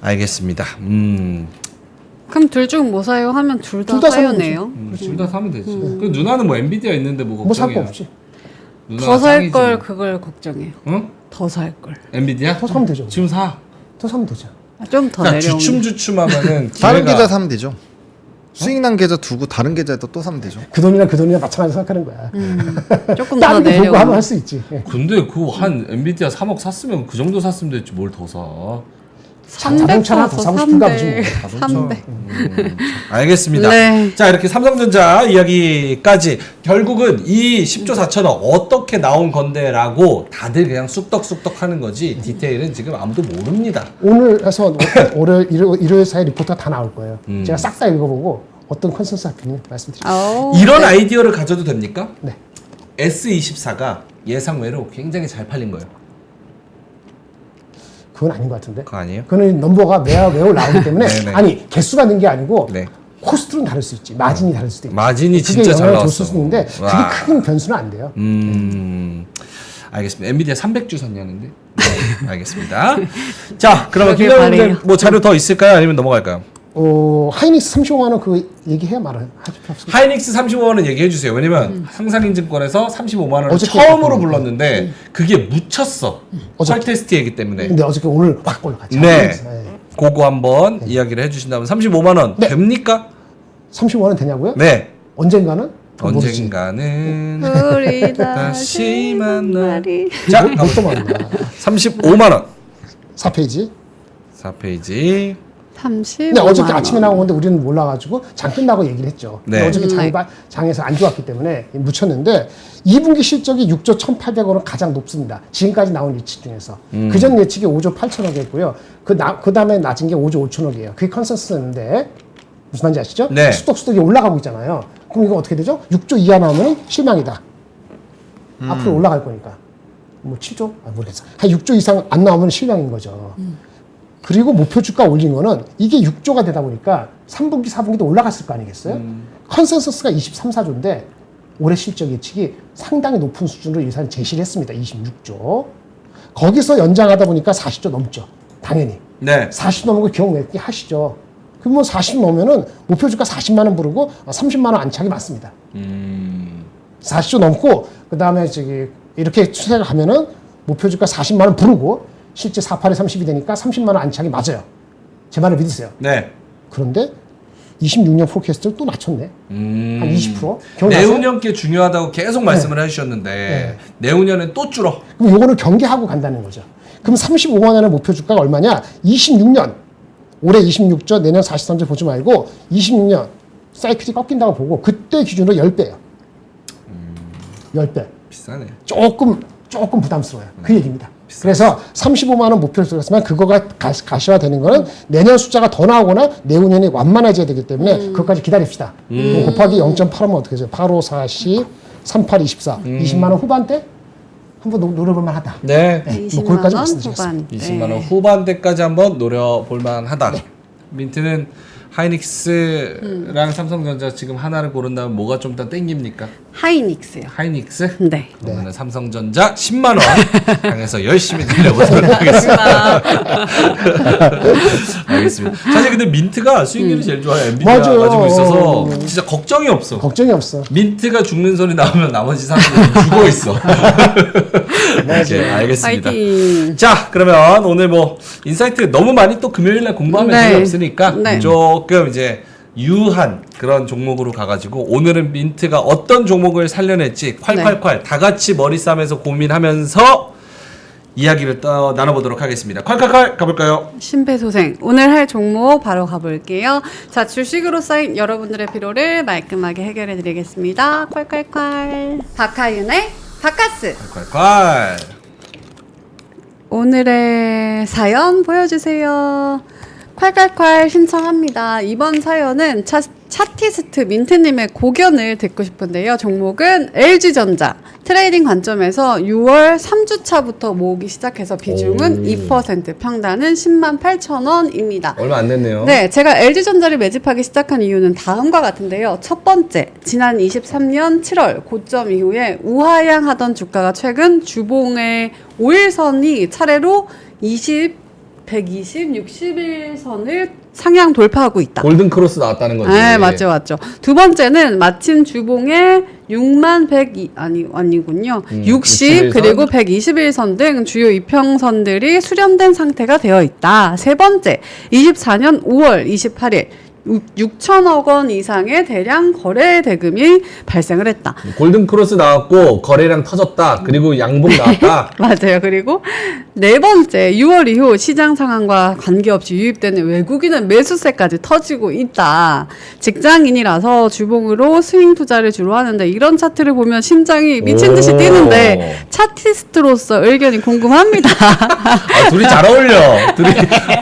알겠습니다. 그럼 둘 중 뭐 사요 하면 둘 다 둘다 사면 사요네요. 둘 다 사면 되지. 그 누나는 뭐 엔비디아 있는데 뭐 뭐 살 걱정이야. 거 없지. 더 살 걸 그걸 걱정해요. 응? 더 살 걸. 엔비디아? 더 사면 되죠. 지금 사. 더 사면 되죠. 좀 더 그러니까 내려오면. 주춤주춤하면은 다른 기회가- 계좌 사면 되죠. 수익 난 계좌 두고 다른 계좌에도 또 사면 되죠. 그 돈이랑 그 돈이랑 마찬가지로 생각하는 거야. 조금 더 다른 거 보고 하면 내려오면. 할 수 있지. 예. 근데 그 한 엔비디아 3억 샀으면 그 정도 샀으면 됐지 뭘 더 사. 300 자동차 하나 더 사고 싶은가 보지 뭐. 300. 알겠습니다. 네. 자, 이렇게 삼성전자 이야기까지 결국은 이 10조 4천억 어떻게 나온 건데라고 다들 그냥 쑥덕쑥덕 하는 거지 디테일은 지금 아무도 모릅니다. 오늘 해서 월요일, 일요일 사이 리포트가 다 나올 거예요. 제가 싹 다 읽어보고 어떤 컨센서스 할지는 말씀드릴게요. 아우, 이런 아이디어를 가져도 됩니까? 네. S24가 예상외로 굉장히 잘 팔린 거예요. 그건 아닌 것 같은데. 그거 아니에요? 그거는 넘버가 매월 나오기 때문에 네네. 아니 개수가 는 게 아니고 네. 코스트는 다를 수 있지. 마진이 다를 수도 있고. 마진이 그게 진짜 잘 영향을 나왔어. 줬을 수 있는데 와. 그게 큰 변수는 안 돼요. 알겠습니다. 엔비디아 300주 샀냐는데. 네, 알겠습니다. 자, 그러면 그러게 김영훈 말이에요. 뭐 자료 더 있을까요? 아니면 넘어갈까요? 하이닉스 35만 원 그거 얘기해야 말을 하실 필요 없습니다. 하이닉스 35만 원 얘기해 주세요. 왜냐면 상상인증권에서 35만 원을 어저께 처음으로 봤거든요. 불렀는데 그게 묻혔어. 어저께. 퀄테스트이기 때문에. 근데 어저께 오늘 확 올라갔죠. 네. 하이닉스. 그거 한번 이야기를 해주신다면 35만 원 네. 됩니까? 35만 원 되냐고요? 네. 언젠가는? 그건 모르지. 언젠가는 우리 다시 만나. 날이. 자, 또 말이야. 35만 원. 4페이지. 4페이지. 30. 근데 어저께 아침에 나온 건데 우리는 몰라가지고 장 끝나고 얘기를 했죠. 근데 네. 어저께 장에서 안 좋았기 때문에 묻혔는데 2분기 실적이 6조 1,800억은 가장 높습니다. 지금까지 나온 예측 중에서. 그전 예측이 5조 8천억이었고요. 그 다음에 낮은 게 5조 5천억이에요. 그게 컨센서스였는데 무슨 말인지 아시죠? 네. 수덕수덕이 올라가고 있잖아요. 그럼 이거 어떻게 되죠? 6조 이하 나오면 실망이다. 앞으로 올라갈 거니까. 뭐 7조? 모르겠어. 한 6조 이상 안 나오면 실망인 거죠. 그리고 목표 주가 올린 거는 이게 6조가 되다 보니까 3분기, 4분기도 올라갔을 거 아니겠어요? 컨센서스가 23, 4조인데 올해 실적 예측이 상당히 높은 수준으로 예산 제시를 했습니다. 26조. 거기서 연장하다 보니까 40조 넘죠. 당연히. 네. 40 넘은 거 기억 왜 하시죠. 그러면 40 넘으면은 목표 주가 40만 원 부르고 30만 원 안착이 맞습니다. 40조 넘고 그다음에 저기 이렇게 추세가 가면은 목표 주가 40만 원 부르고 실제 4, 8에 30이 되니까 30만 원 안착이 맞아요. 제 말을 믿으세요. 네. 그런데 26년 포캐스트를 또 낮췄네. 한 20%. 내후년께 중요하다고 계속 말씀을 해주셨는데 내후년엔 또 줄어. 그럼 요거를 경계하고 간다는 거죠. 그럼 35만 원의 목표 주가가 얼마냐? 26년. 올해 26조, 내년 43조 보지 말고 26년 사이클이 꺾인다고 보고 그때 기준으로 10배예요. 10배. 비싸네. 조금 부담스러워요. 그 얘기입니다. 그래서 35만 원 목표를 들었으면 그거가 가시화되는 거는 내년 숫자가 더 나오거나 내후년이 완만해져야 되기 때문에 그것까지 기다립시다. 곱하기 0.8하면 어떻게 되죠? 8, 5, 4, 10, 3, 8, 24. 20만 원 후반대? 한번 노려볼 만하다. 네. 뭐 20만 거기까지 원 말씀드리겠습니다. 후반. 20만 원 후반대까지 한번 노려볼 만하다. 민트는 하이닉스랑 삼성전자 지금 하나를 고른다면 뭐가 좀 더 땡깁니까? 하이닉스요. 하이닉스? 네. 그러면 삼성전자 10만 원 향해서 열심히 달려보도록 하겠습니다. 알겠습니다. 사실 근데 민트가 수익률이 제일 좋아요. 엔비디아 맞아요. 가지고 있어서 진짜 걱정이 없어. 걱정이 없어. 민트가 죽는 소리 나오면 나머지 사람들은 죽어 있어. 네, 알겠습니다. 파이팅. 자, 그러면 오늘 뭐 인사이트 너무 많이 또 금요일날 공부하면 네. 재미없으니까 네. 조금 이제 유한 그런 종목으로 가가지고 오늘은 민트가 어떤 종목을 살려낼지 콸콸콸 다 같이 머리 싸매서 고민하면서 이야기를 나눠보도록 하겠습니다. 콸콸콸 가볼까요? 심폐소생. 오늘 할 종목 바로 가볼게요. 자, 주식으로 쌓인 여러분들의 피로를 말끔하게 해결해 드리겠습니다. 콸콸콸. 박하윤의 바카스. 콸콸콸. 오늘의 사연 보여주세요. 콸콸콸 신청합니다. 이번 사연은 차티스트 민트님의 고견을 듣고 싶은데요. 종목은 LG전자. 트레이딩 관점에서 6월 3주차부터 모으기 시작해서 비중은 2%, 평단은 10만 8천 원입니다. 얼마 안 됐네요. 네, 제가 LG전자를 매집하기 시작한 이유는 다음과 같은데요. 첫 번째, 지난 23년 7월 고점 이후에 우하향하던 주가가 최근 주봉의 5일선이 차례로 120, 61선을 상향 돌파하고 있다. 골든 크로스 나왔다는 거지. 네, 맞죠. 두 번째는 마침 주봉에 6만 102, 아니군요. 60 61선. 그리고 121선 등 주요 이평선들이 수렴된 상태가 되어 있다. 세 번째, 24년 5월 28일 6천억 원 이상의 대량 거래 대금이 발생을 했다. 골든 크로스 나왔고 거래량 터졌다. 그리고 양봉 나왔다. 맞아요. 그리고 네 번째, 6월 이후 시장 상황과 관계없이 유입되는 외국인의 매수세까지 터지고 있다. 직장인이라서 주봉으로 스윙 투자를 주로 하는데 이런 차트를 보면 심장이 미친 듯이 오. 뛰는데 차티스트로서 의견이 궁금합니다. 아, 둘이 잘 어울려.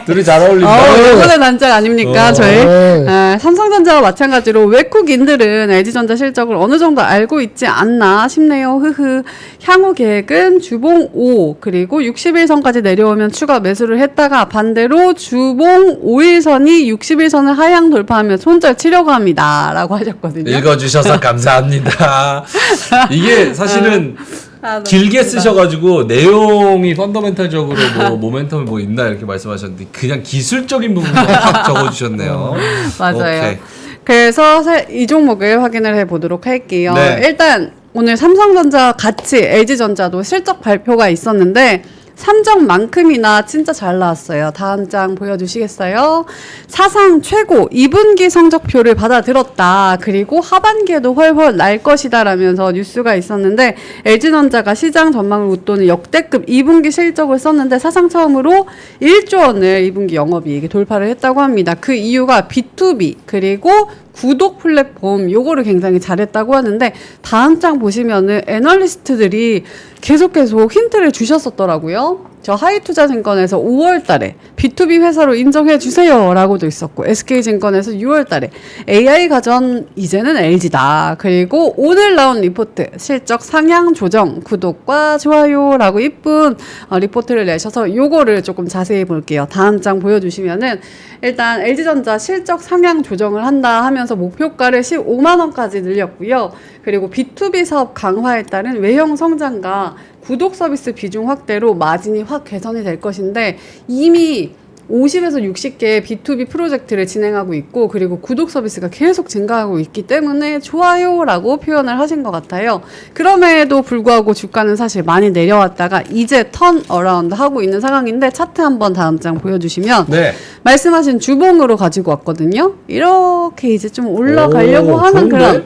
둘이 잘 어울린다. 외국의 난장 아닙니까, 저희? 네. 삼성전자와 마찬가지로 외국인들은 LG전자 실적을 어느 정도 알고 있지 않나 싶네요. 흐흐. 향후 계획은 주봉 5 그리고 61선까지 내려오면 추가 매수를 했다가 반대로 주봉 5일선이 61선을 하향 돌파하면 손절 치려고 합니다. 라고 하셨거든요. 읽어주셔서 감사합니다. 이게 사실은 길게 쓰셔가지고 내용이 펀더멘탈적으로 뭐 모멘텀이 뭐 있나 이렇게 말씀하셨는데 그냥 기술적인 부분만 확 적어주셨네요. 맞아요. 오케이. 그래서 이 종목을 확인을 해보도록 할게요. 네. 일단 오늘 삼성전자 같이 LG전자도 실적 발표가 있었는데 삼정만큼이나 진짜 잘 나왔어요. 다음 장 보여주시겠어요? 사상 최고 2분기 성적표를 받아들었다. 그리고 하반기에도 훨훨 날 것이다 라면서 뉴스가 있었는데 LG전자가 시장 전망을 웃도는 역대급 2분기 실적을 썼는데 사상 처음으로 1조 원을 2분기 영업이익에 돌파를 했다고 합니다. 그 이유가 B2B 그리고 구독 플랫폼 요거를 굉장히 잘했다고 하는데 다음 장 보시면은 애널리스트들이 계속 힌트를 주셨었더라고요. 저 하이투자증권에서 5월 달에 B2B 회사로 인정해 주세요 라고도 있었고 SK증권에서 6월 달에 AI 가전 이제는 LG다. 그리고 오늘 나온 리포트 실적 상향 조정 구독과 좋아요 라고 이쁜 리포트를 내셔서 요거를 조금 자세히 볼게요. 다음 장 보여주시면은 일단 LG전자 실적 상향 조정을 한다 하면서 목표가를 15만 원까지 늘렸고요. 그리고 B2B 사업 강화에 따른 외형 성장과 구독 서비스 비중 확대로 마진이 확 개선이 될 것인데 이미 50에서 60개의 B2B 프로젝트를 진행하고 있고 그리고 구독 서비스가 계속 증가하고 있기 때문에 좋아요라고 표현을 하신 것 같아요. 그럼에도 불구하고 주가는 사실 많이 내려왔다가 이제 턴 어라운드 하고 있는 상황인데 차트 한번 다음 장 보여주시면 네. 말씀하신 주봉으로 가지고 왔거든요. 이렇게 이제 좀 올라가려고 오, 하는 좋은데? 그런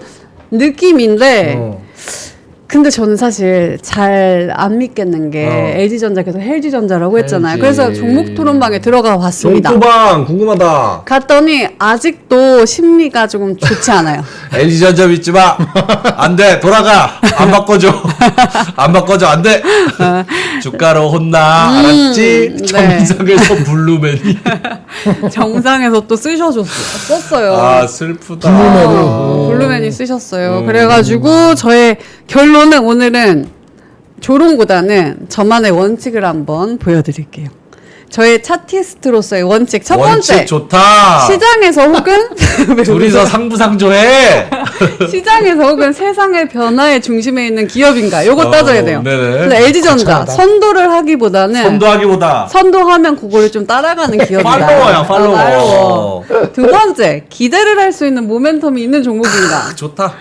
느낌인데 어. 근데 저는 사실 잘 안 믿겠는 게 LG전자 계속 헬지전자라고 했잖아요. LG. 그래서 종목 토론방에 들어가 봤습니다. 종토방 궁금하다. 갔더니 아직도 심리가 조금 좋지 않아요. LG전자 믿지 마. 안 돼. 돌아가. 안 바꿔줘. 안 바꿔줘. 안 돼. 주가로 혼나. 알았지? 네. 정상에서 블루맨이. 정상에서 또 썼어요. 아, 슬프다. 블루맨이 쓰셨어요. 그래가지고 저의 결론은 오늘은 조롱보다는 저만의 원칙을 한번 보여드릴게요. 저의 차티스트로서의 원칙 첫 번째 원칙 좋다. 시장에서 혹은 둘이서 상부상조해. 시장에서 혹은 세상의 변화의 중심에 있는 기업인가 요거 따져야 돼요. 네네. 근데 LG전자 거창하다. 선도를 하기보다는 선도하기보다 선도하면 그거를 좀 따라가는 기업이다. 팔로워야, 팔로워. 팔로워. 두 번째 기대를 할 수 있는 모멘텀이 있는 종목인가. 좋다.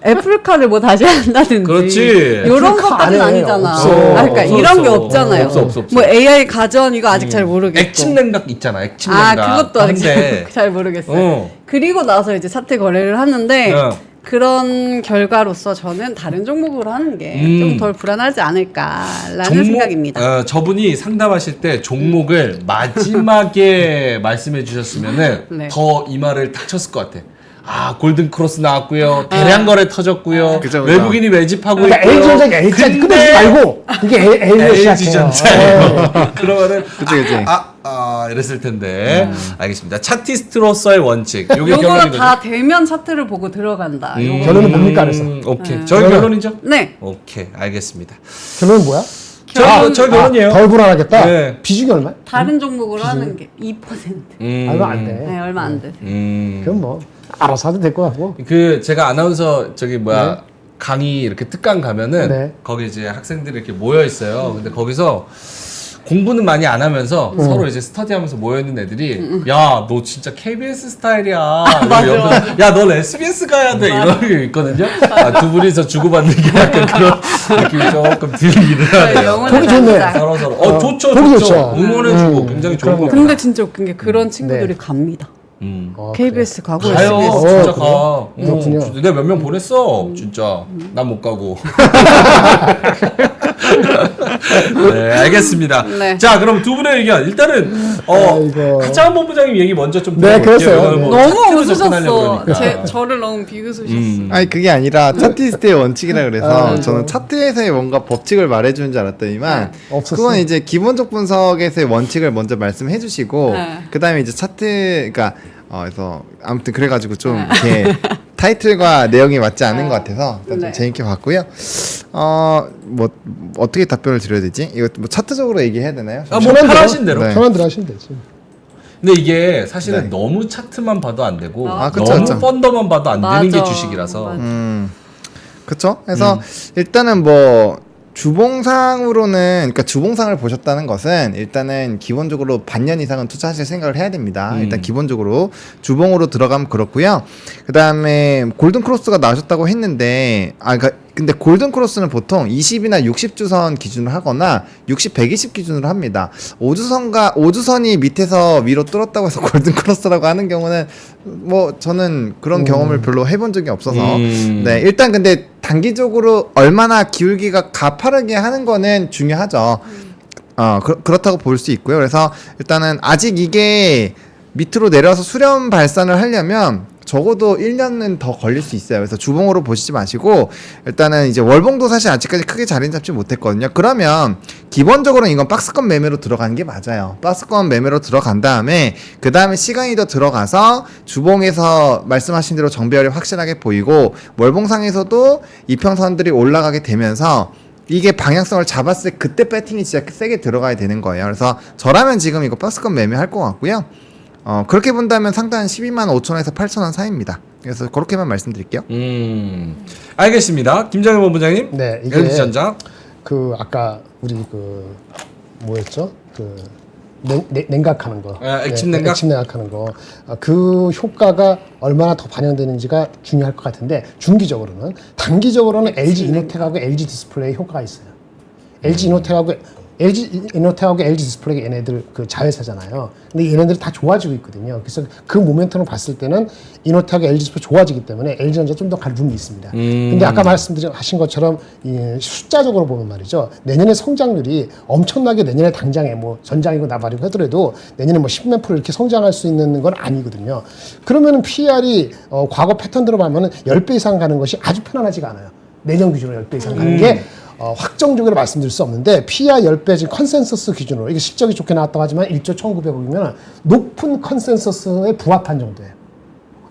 애플카를 뭐 다시 한다든지 그렇지. 이런 애플카 것까지는 안 해. 아니잖아. 없어. 그러니까 없어, 이런 게 없어. 없잖아요. 없어. 뭐 AI 가전 이거 아직 잘 모르겠고. 액침냉각 있잖아. 액침냉각. 그것도 아직 한데. 잘 모르겠어요. 어. 그리고 나서 이제 차트 거래를 하는데 어. 그런 결과로서 저는 다른 종목으로 하는 게 좀 덜 불안하지 않을까라는 생각입니다. 저분이 상담하실 때 종목을 마지막에 말씀해 주셨으면은 네. 더 이 말을 딱 쳤을 것 같아. 아, 골든 크로스 나왔고요. 대량 거래 터졌고요. 그죠, 그죠. 외국인이 매집하고 그러니까 있고요. LG전자가 L자 끊지 말고 그게 L로 시작해요. LG전자예요. 그러면은 그치, 그치. 이랬을 텐데. 알겠습니다. 차티스트로서의 원칙. 요게 요거 결론인 다 거죠. 대면 차트를 보고 들어간다. 요거. 결론은 뭡니까 그래서? 오케이. 저희 결론이죠? 네. 오케이. 알겠습니다. 결론은 뭐야? 저 결론이에요. 덜 불안하겠다. 네. 비중이 얼마? 다른 종목으로 하는 게 2%. 얼마 안 돼. 네, 얼마 안 되세요. 그럼 뭐 알아서 하도 될 것 같고. 제가 아나운서 강의 이렇게 특강 가면은 네. 거기 이제 학생들이 이렇게 모여 있어요. 근데 거기서 공부는 많이 안 하면서 서로 이제 스터디하면서 모여 있는 애들이 야, 너 진짜 KBS 스타일이야. 옆에서, 야, 넌 SBS 가야 돼. 이런 게 있거든요. 두 분이서 주고받는 게 약간 그런 느낌이 조금 들기는 하네요. 영혼의 보기 좋네. 남자. 서로 좋죠, 보기 좋죠. 좋죠. 응원해주고 굉장히 좋은 그럼요. 거. 근데 진짜 웃긴 게 그런 친구들이 갑니다. KBS 가고 가요, SBS. 진짜 그래요? 가. 그렇군요. 내가 몇 명 보냈어, 진짜. 난 못 가고. 네, 알겠습니다. 네. 자, 그럼 두 분의 의견. 일단은, 아이고. 하창원 본부장님 얘기 먼저 좀 네, 들어볼게요. 그랬어요. 이거는 네. 뭐 너무 팩트로 접근하려고 웃으셨어. 그러니까. 저를 너무 비웃으셨어. 아니 그게 아니라 차티스트의 원칙이라 그래서 아이고. 저는 차트에서의 뭔가 법칙을 말해주는 줄 알았더니만 없었어. 그건 이제 기본적 분석에서의 원칙을 먼저 말씀해 주시고 네. 그 다음에 이제 차트 그러니까 그래서 아무튼 그래가지고 좀 이렇게 타이틀과 내용이 맞지 않은 것 같아서 일단 좀 네. 재밌게 봤고요. 뭐 어떻게 답변을 드려야 되지? 이거 뭐 차트적으로 얘기해야 되나요? 뭐 편하신 대로. 네. 편한 대로 하시면 되지. 근데 이게 사실은 네. 너무 차트만 봐도 안 되고 그쵸, 너무 그쵸. 펀더만 봐도 안 되는 게 맞아. 주식이라서. 맞아. 그쵸? 그래서 일단은 뭐 주봉상으로는 그러니까 주봉상을 보셨다는 것은 일단은 기본적으로 반년 이상은 투자하실 생각을 해야 됩니다. 일단 기본적으로 주봉으로 들어가면 그렇고요. 그다음에 골든 크로스가 나오셨다고 했는데 근데 골든 크로스는 보통 20이나 60주선 기준으로 하거나 60, 120 기준으로 합니다. 5주선이 밑에서 위로 뚫었다고 해서 골든 크로스라고 하는 경우는 뭐 저는 그런 경험을 별로 해본 적이 없어서 네, 일단 근데 단기적으로 얼마나 기울기가 가파르게 하는 거는 중요하죠. 그렇다고 볼 수 있고요. 그래서 일단은 아직 이게 밑으로 내려서 수렴 발산을 하려면 적어도 1년은 더 걸릴 수 있어요. 그래서 주봉으로 보시지 마시고 일단은 이제 월봉도 사실 아직까지 크게 자리 잡지 못했거든요. 그러면 기본적으로는 이건 박스권 매매로 들어가는 게 맞아요. 박스권 매매로 들어간 다음에 그 다음에 시간이 더 들어가서 주봉에서 말씀하신 대로 정배열이 확실하게 보이고 월봉상에서도 이평선들이 올라가게 되면서 이게 방향성을 잡았을 때 그때 배팅이 진짜 세게 들어가야 되는 거예요. 그래서 저라면 지금 이거 박스권 매매할 것 같고요. 그렇게 본다면 상단 12만 5천원에서 8천원 사이입니다. 그래서 그렇게만 말씀드릴게요. 알겠습니다. 김장현 본부장님. 네, 이게 LG전자. 아까 우리 뭐였죠? 냉각하는 거. 액침 냉각? 액침 냉각하는 거. 그 효과가 얼마나 더 반영되는지가 중요할 것 같은데 중기적으로는 단기적으로는 LG 이노텍하고 LG 디스플레이 효과가 있어요. LG 이노텍하고 LG 디스플레이 얘네들 그 자회사잖아요. 근데 얘네들이 다 좋아지고 있거든요. 그래서 그 모멘텀을 봤을 때는 이노텍하고 LG 디스플레이 좋아지기 때문에 LG전자 좀 더 갈 룸이 있습니다. 근데 아까 하신 것처럼 이 숫자적으로 보면 말이죠. 내년에 성장률이 엄청나게 내년에 당장에 뭐 전장이고 나발이고 하더라도 내년에 뭐 10몇 프로 이렇게 성장할 수 있는 건 아니거든요. 그러면은 PER이 과거 패턴대로 보면은 10배 이상 가는 것이 아주 편안하지가 않아요. 내년 기준으로 10배 이상 가는 게 확정적으로 말씀드릴 수 없는데 PER 10배 지금 컨센서스 기준으로 이게 실적이 좋게 나왔다고 하지만 1조 1,900억이면 높은 컨센서스에 부합한 정도예요.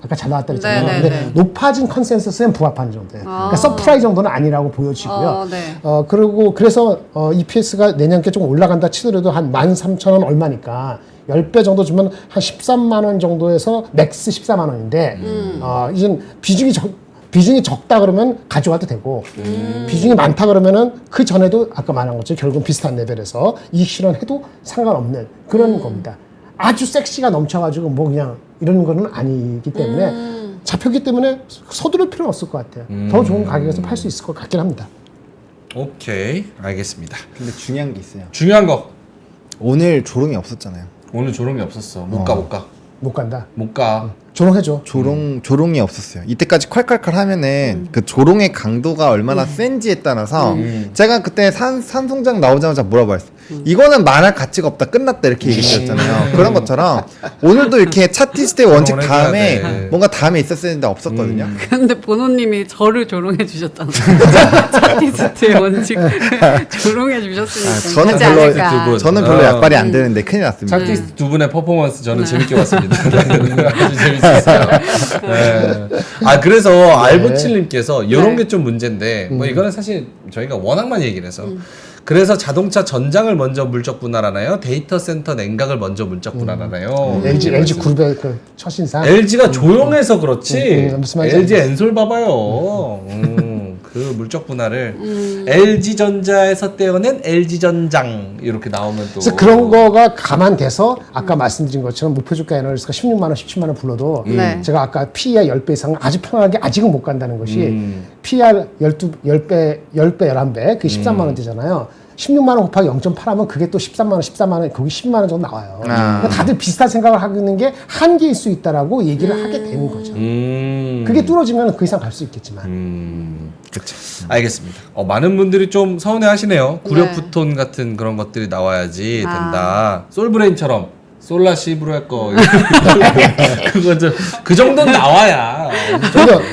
아까 잘 나왔다 그랬잖아요. 근데 높아진 컨센서스에 부합한 정도예요. 그러니까 서프라이 정도는 아니라고 보여지고요. 그리고 그래서 EPS가 내년께 좀 올라간다 치더라도 한 13,000원 얼마니까 10배 정도 주면 한 13만 원 정도에서 맥스 14만 원인데 이제 비중이 적다 그러면 가져와도 되고 비중이 많다 그러면은 그 전에도 아까 말한 것처럼 결국은 비슷한 레벨에서 이익 실현해도 상관없는 그런 겁니다. 아주 섹시가 넘쳐가지고 뭐 그냥 이런 거는 아니기 때문에 잡혔기 때문에 서두를 필요는 없을 것 같아요. 더 좋은 가격에서 팔 수 있을 것 같긴 합니다. 오케이, 알겠습니다. 근데 중요한 게 있어요. 중요한 거. 오늘 조롱이 없었잖아요. 오늘 조롱이 없었어. 못 가. 못 간다. 조롱해줘. 조롱이 없었어요. 이때까지 콸콸콸 하면은 그 조롱의 강도가 얼마나 센지에 따라서 제가 그때 산송장 나오자마자 뭐라고 했어요. 이거는 말할 가치가 없다. 끝났다. 이렇게 얘기했잖아요. 그런 것처럼 오늘도 이렇게 차티스트의 원칙 다음에 뭔가 다음에 있었어야 되는데 없었거든요. 근데 보노님이 저를 조롱해 주셨잖아요. 차티스트의 원칙 조롱해 주셨으니까 하지 않을까. 저는 별로 약발이 안 되는데 큰일 났습니다. 차티스트 두 분의 퍼포먼스 저는 재밌게 봤습니다. 아주 재밌었어요. 네. 그래서 알부칠님께서 이런 게 좀 문제인데 뭐 이거는 사실 저희가 워낙 많이 얘기를 해서 그래서 자동차 전장을 먼저 물적 분할하나요? 데이터 센터 냉각을 먼저 물적 분할하나요? LG 그룹의 그 첫인상. LG가 조용해서 그렇지. 무슨 말인지 LG 엔솔 봐봐요. 그 물적 분할을 LG전자에서 떼어낸 LG전장 이렇게 나오면 또 그래서 그런 거가 감안돼서 아까 말씀드린 것처럼 목표주가 애널리스트가 16만 원, 17만 원 불러도 제가 아까 PER 10배 이상은 아주 편하게 아직은 못 간다는 것이 PER 10배, 11배, 그게 13만 원대잖아요. 16만 원 곱하기 0.8 하면 그게 또 13만 원, 14만 원, 거기 10만 원 정도 나와요. 그러니까 다들 비슷한 생각을 하고 있는 게 한계일 수 있다라고 얘기를 하게 되는 거죠. 그게 뚫어지면 그 이상 갈 수 있겠지만. 그렇죠. 알겠습니다. 많은 분들이 좀 서운해 하시네요. 구력푸톤 같은 그런 것들이 나와야지 된다. 솔브레인처럼 솔라시브로 할 거. 그거 그 정도는 나와야.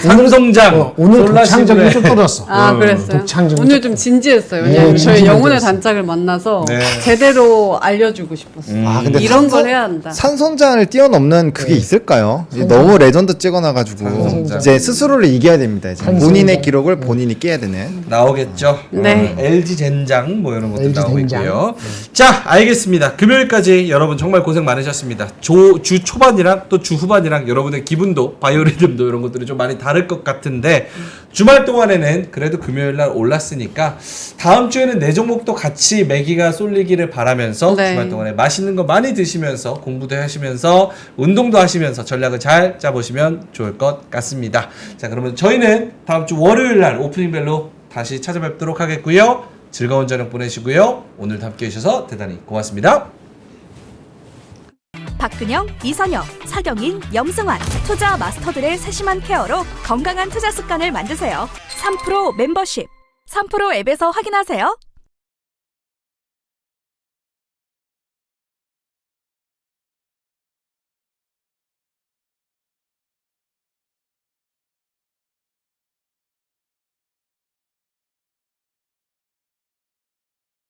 삼성장. 오늘 독창적이 좀 떨어졌어. 그랬어요? 독창적이 오늘 좀 진지했어요. 왜냐면 저희 영혼의 단짝을 만나서 제대로 알려주고 싶었어요. 근데 이런 걸 해야 한다. 산손장을 뛰어넘는 그게 있을까요? 이제 너무 레전드 찍어놔가지고 이제 스스로를 이겨야 됩니다. 이제 본인의 기록을 본인이 깨야 되는. 나오겠죠. 네. LG 젠장 뭐 이런 것들 LG 나오고 젠장. 있고요. 자, 알겠습니다. 금요일까지 여러분 정말 고생 고생 많으셨습니다. 주 초반이랑 또 주 후반이랑 여러분의 기분도 바이오리듬도 이런 것들이 좀 많이 다를 것 같은데 주말 동안에는 그래도 금요일 날 올랐으니까 다음 주에는 내 종목도 같이 매기가 쏠리기를 바라면서 네. 주말 동안에 맛있는 거 많이 드시면서 공부도 하시면서 운동도 하시면서 전략을 잘 짜보시면 좋을 것 같습니다. 자, 그러면 저희는 다음 주 월요일 날 오프닝별로 다시 찾아뵙도록 하겠고요. 즐거운 저녁 보내시고요. 오늘도 함께 해주셔서 대단히 고맙습니다. 박근영, 이선영, 사경인, 염승환 투자 마스터들의 세심한 케어로 건강한 투자 습관을 만드세요. 3프로 멤버십 3프로 앱에서 확인하세요.